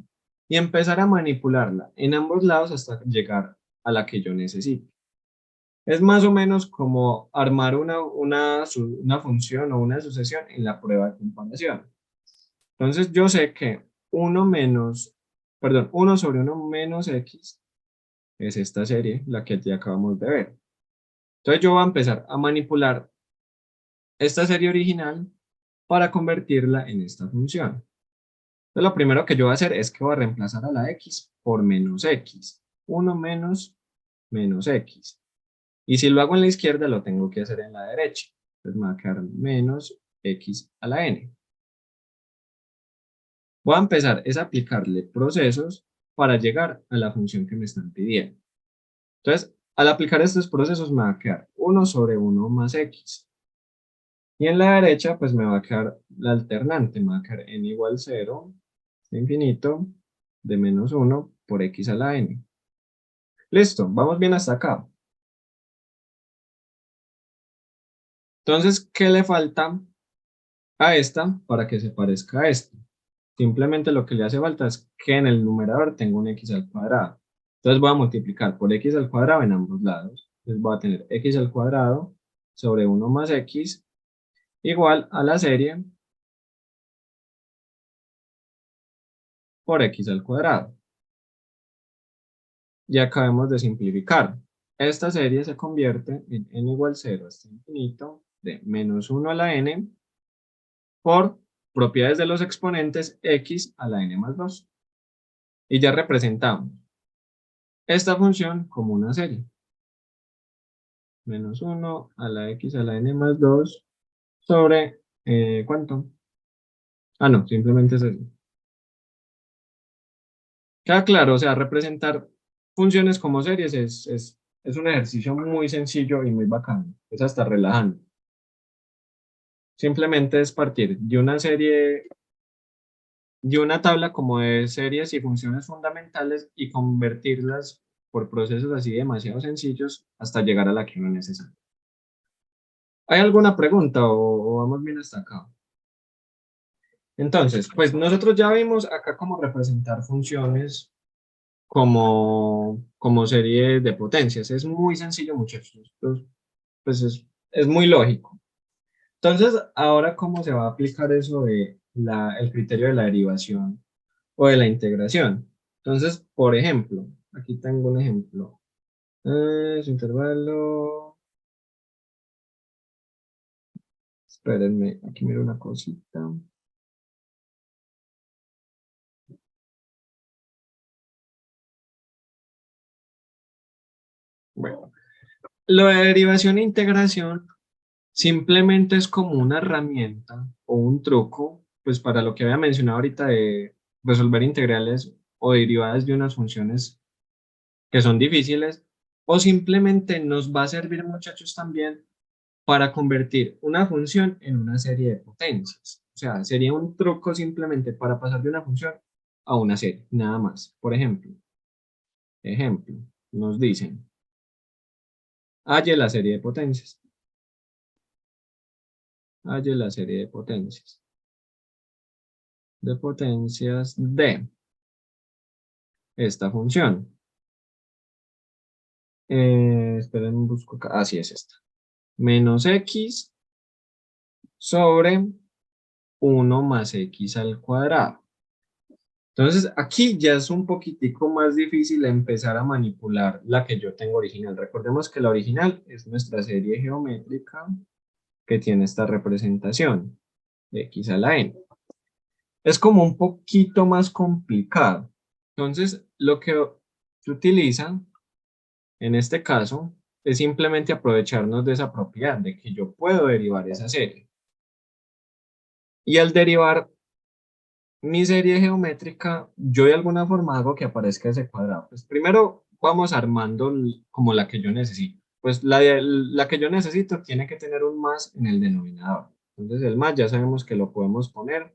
[SPEAKER 1] y empezar a manipularla en ambos lados hasta llegar a la que yo necesito. Es más o menos como armar una función o una sucesión en la prueba de comparación. Entonces yo sé que 1 sobre 1 menos x es esta serie, la que ya acabamos de ver. Entonces yo voy a empezar a manipular esta serie original para convertirla en esta función. Entonces lo primero que yo voy a hacer es que voy a reemplazar a la x por menos x. 1 menos x. Y si lo hago en la izquierda, lo tengo que hacer en la derecha. Entonces me va a quedar menos x a la n. Voy a empezar es a aplicarle procesos para llegar a la función que me están pidiendo. Entonces, al aplicar estos procesos me va a quedar 1 sobre 1 más x. Y en la derecha, pues me va a quedar la alternante. Me va a quedar n igual 0, infinito, de menos 1 por x a la n. Listo, vamos bien hasta acá. Entonces, ¿qué le falta a esta para que se parezca a esta? Simplemente lo que le hace falta es que en el numerador tengo un x al cuadrado. Entonces voy a multiplicar por x al cuadrado en ambos lados. Entonces voy a tener x al cuadrado sobre 1 más x igual a la serie por x al cuadrado. Y acabamos de simplificar. Esta serie se convierte en n igual 0 hasta infinito de menos 1 a la n por propiedades de los exponentes x a la n más 2. Y ya representamos esta función como una serie. Menos 1 a la x a la n más 2 sobre, ¿cuánto? Ah, no, simplemente es eso. Queda claro, o sea, representar funciones como series es un ejercicio muy sencillo y muy bacano. Es hasta relajante. Simplemente es partir de una serie, de una tabla como de series y funciones fundamentales y convertirlas por procesos así demasiado sencillos hasta llegar a la que uno necesita. ¿Hay alguna pregunta o vamos bien hasta acá? Entonces, pues nosotros ya vimos acá cómo representar funciones como serie de potencias. Es muy sencillo, muchachos. Esto, pues es muy lógico. Entonces, ahora, ¿cómo se va a aplicar eso de el criterio de la derivación o de la integración? Entonces, por ejemplo, aquí tengo un ejemplo. Su intervalo. Espérenme, aquí miro una cosita. Bueno, lo de derivación e integración simplemente es como una herramienta o un truco, pues para lo que había mencionado ahorita de resolver integrales o derivadas de unas funciones que son difíciles, o simplemente nos va a servir, muchachos, también para convertir una función en una serie de potencias. O sea, sería un truco simplemente para pasar de una función a una serie, nada más. Por ejemplo, nos dicen, halle la serie de potencias. Halle la serie de potencias. De potencias de esta función. Esperen, busco acá. Así es esta. Menos x sobre 1 más x al cuadrado. Entonces, aquí ya es un poquitico más difícil empezar a manipular la que yo tengo original. Recordemos que la original es nuestra serie geométrica que tiene esta representación de x a la n. Es como un poquito más complicado. Entonces, lo que se utiliza en este caso es simplemente aprovecharnos de esa propiedad, de que yo puedo derivar esa serie. Y al derivar mi serie geométrica, yo de alguna forma hago que aparezca ese cuadrado. Pues primero, vamos armando como la que yo necesito. Pues la que yo necesito tiene que tener un más en el denominador. Entonces el más ya sabemos que lo podemos poner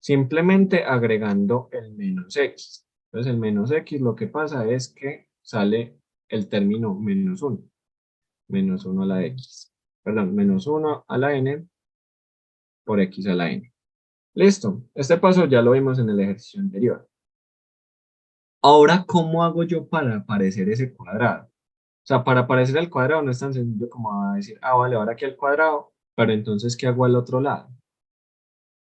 [SPEAKER 1] simplemente agregando el menos x. Entonces el menos x lo que pasa es que sale el término menos 1 a la x. Perdón, menos 1 a la n por x a la n. Listo, este paso ya lo vimos en el ejercicio anterior. Ahora, ¿cómo hago yo para aparecer ese cuadrado? O sea, para aparecer el cuadrado no es tan sencillo como decir, ah, vale, ahora aquí el cuadrado, pero entonces, ¿qué hago al otro lado?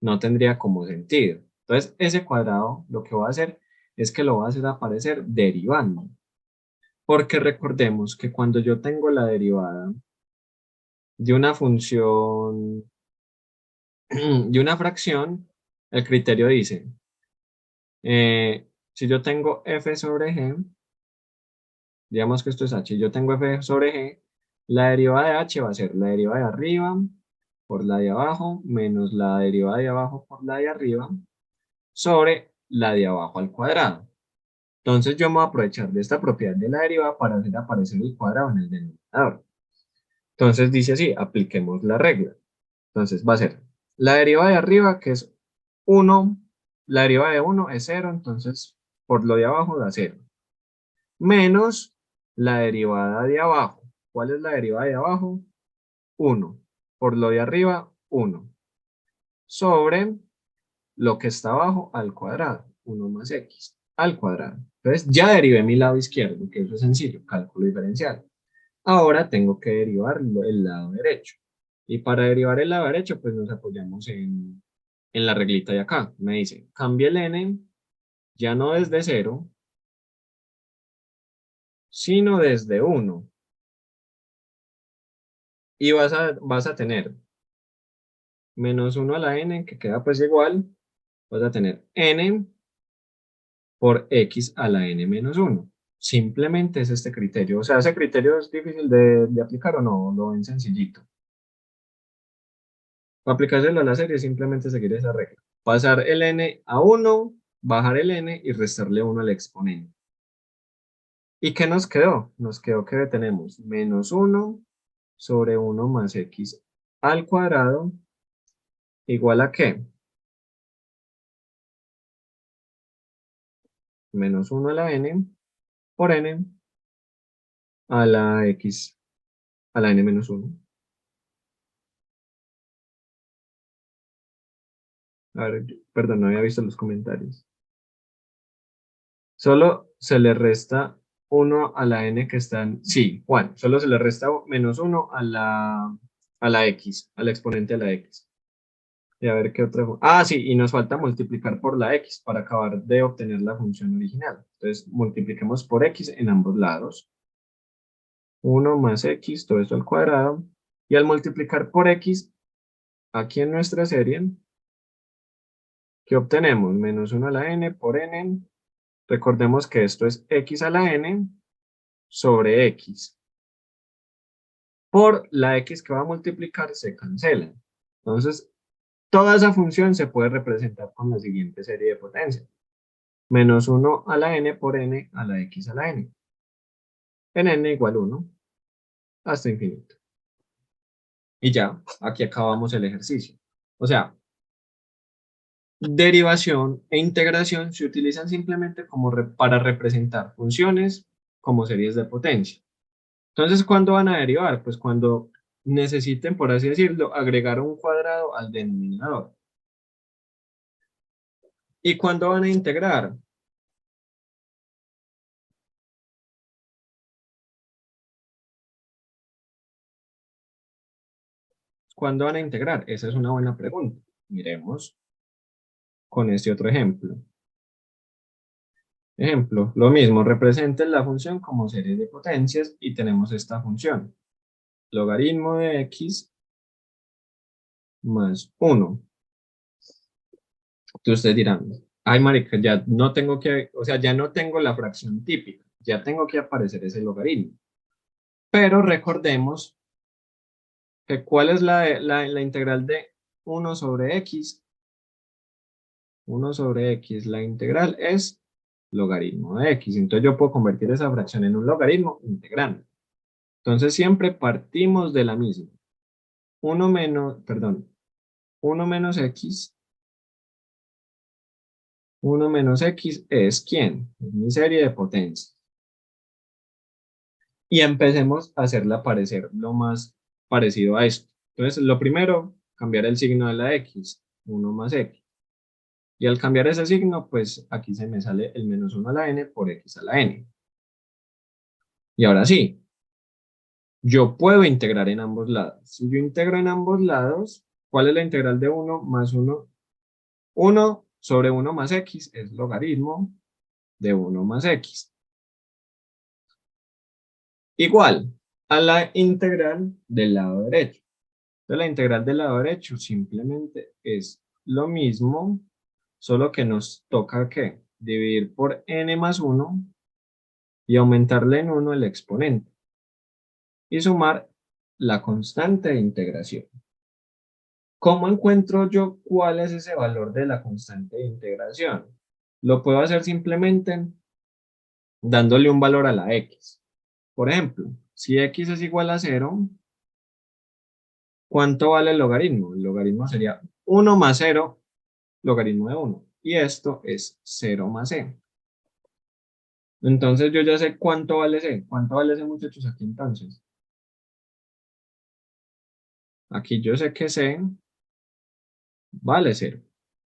[SPEAKER 1] No tendría como sentido. Entonces, ese cuadrado lo que voy a hacer es que lo voy a hacer aparecer derivando. Porque recordemos que cuando yo tengo la derivada de una función, de una fracción, el criterio dice, si yo tengo f sobre g, digamos que esto es h, yo tengo f sobre g, la derivada de h va a ser la derivada de arriba por la de abajo menos la derivada de abajo por la de arriba sobre la de abajo al cuadrado. Entonces yo me voy a aprovechar de esta propiedad de la derivada para hacer aparecer el cuadrado en el denominador. Entonces dice así, apliquemos la regla. Entonces va a ser la derivada de arriba, que es 1, la derivada de 1 es 0, entonces por lo de abajo da 0. Menos la derivada de abajo. ¿Cuál es la derivada de abajo? 1. Por lo de arriba, 1. Sobre lo que está abajo al cuadrado. 1 más x al cuadrado. Entonces ya derivé mi lado izquierdo, que eso es sencillo, cálculo diferencial. Ahora tengo que derivar el lado derecho. Y para derivar el lado derecho, pues nos apoyamos en la reglita de acá. Me dice, cambia el n, ya no desde 0, sino desde 1. Y vas a tener menos 1 a la n, que queda pues igual. Vas a tener n por x a la n menos 1. Simplemente es este criterio. O sea, ese criterio es difícil de aplicar o no, lo ven sencillito. Para aplicárselo a la serie, simplemente seguir esa regla. Pasar el n a 1, bajar el n y restarle 1 al exponente. ¿Y qué nos quedó? Nos quedó que tenemos menos 1 sobre 1 más x al cuadrado igual a ¿qué? Menos 1 a la n por n a la x a la n menos 1. A ver, perdón, no había visto los comentarios. Solo se le resta 1 a la n que están. Sí, Juan, solo se le resta menos 1 a la x, al exponente de la x. Y a ver qué otra. Ah, sí, y nos falta multiplicar por la x para acabar de obtener la función original. Entonces, multipliquemos por x en ambos lados. 1 más x, todo esto al cuadrado. Y al multiplicar por x, aquí en nuestra serie, ¿qué obtenemos? Menos 1 a la n por n. Recordemos que esto es x a la n sobre x. Por la x que va a multiplicar se cancela. Entonces, toda esa función se puede representar con la siguiente serie de potencias. Menos 1 a la n por n a la x a la n. En n igual 1 hasta infinito. Y ya, aquí acabamos el ejercicio. O sea, derivación e integración se utilizan simplemente como para representar funciones como series de potencia. Entonces, ¿cuándo van a derivar? Pues cuando necesiten, por así decirlo, agregar un cuadrado al denominador. ¿Y cuándo van a integrar? ¿Cuándo van a integrar? Esa es una buena pregunta. Miremos con este otro ejemplo. Ejemplo, lo mismo, representen la función como serie de potencias y tenemos esta función. Logaritmo de x más 1. Entonces ustedes dirán, ay marica, ya no tengo que, o sea, ya no tengo la fracción típica, ya tengo que aparecer ese logaritmo. Pero recordemos que ¿cuál es la integral de 1 sobre x? 1 sobre x, la integral es logaritmo de x. Entonces yo puedo convertir esa fracción en un logaritmo integrando. Entonces siempre partimos de la misma. 1 menos x. 1 menos x es ¿quién? Es mi serie de potencias. Y empecemos a hacerla parecer lo más parecido a esto. Entonces, lo primero, cambiar el signo de la x, 1 más x. Y al cambiar ese signo, pues aquí se me sale el menos 1 a la n por x a la n. Y ahora sí, yo puedo integrar en ambos lados. Si yo integro en ambos lados, ¿cuál es la integral de 1 más 1? 1 sobre 1 más x es logaritmo de 1 más x. Igual a la integral del lado derecho. Entonces la integral del lado derecho simplemente es lo mismo, solo que nos toca ¿qué? Dividir por n más 1 y aumentarle en 1 el exponente. Y sumar la constante de integración. ¿Cómo encuentro yo cuál es ese valor de la constante de integración? Lo puedo hacer simplemente dándole un valor a la x. Por ejemplo, si x es igual a 0, ¿cuánto vale el logaritmo? El logaritmo sería 1 más 0, logaritmo de 1. Y esto es 0 más c. Entonces yo ya sé cuánto vale c. ¿Cuánto vale c, muchachos, aquí entonces? Aquí yo sé que c vale 0.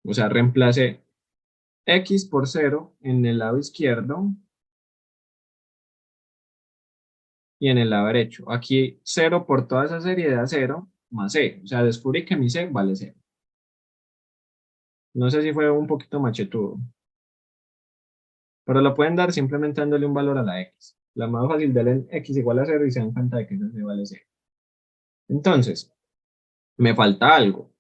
[SPEAKER 1] O sea, reemplace x por 0 en el lado izquierdo y en el lado derecho. Aquí 0 por toda esa serie da 0 más c. O sea, descubrí que mi c vale 0. No sé si fue un poquito machetudo. Pero lo pueden dar simplemente dándole un valor a la x. La más fácil, denle x igual a 0 y se dan cuenta de que esa c vale 0. Entonces, me falta algo.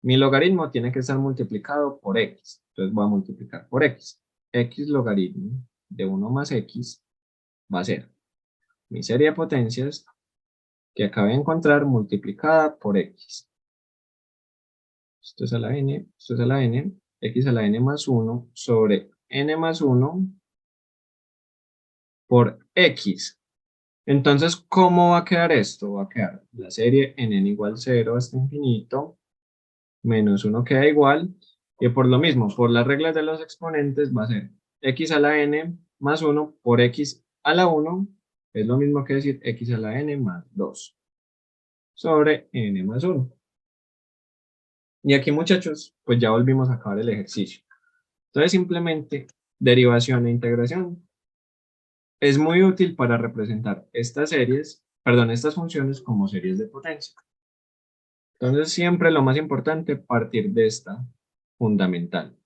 [SPEAKER 1] Mi logaritmo tiene que estar multiplicado por x. Entonces voy a multiplicar por x. X logaritmo de 1 más x va a ser mi serie de potencias que acabé de encontrar multiplicada por x. Esto es a la n, esto es a la n, x a la n más 1 sobre n más 1 por x. Entonces, ¿cómo va a quedar esto? Va a quedar la serie en n igual 0 hasta infinito, menos 1 queda igual, y por lo mismo, por las reglas de los exponentes, va a ser x a la n más 1 por x a la 1, es lo mismo que decir x a la n más 2 sobre n más 1. Y aquí, muchachos, pues ya volvimos a acabar el ejercicio. Entonces, simplemente, derivación e integración es muy útil para representar estas series, perdón, estas funciones como series de potencia. Entonces, siempre lo más importante, partir de esta fundamental.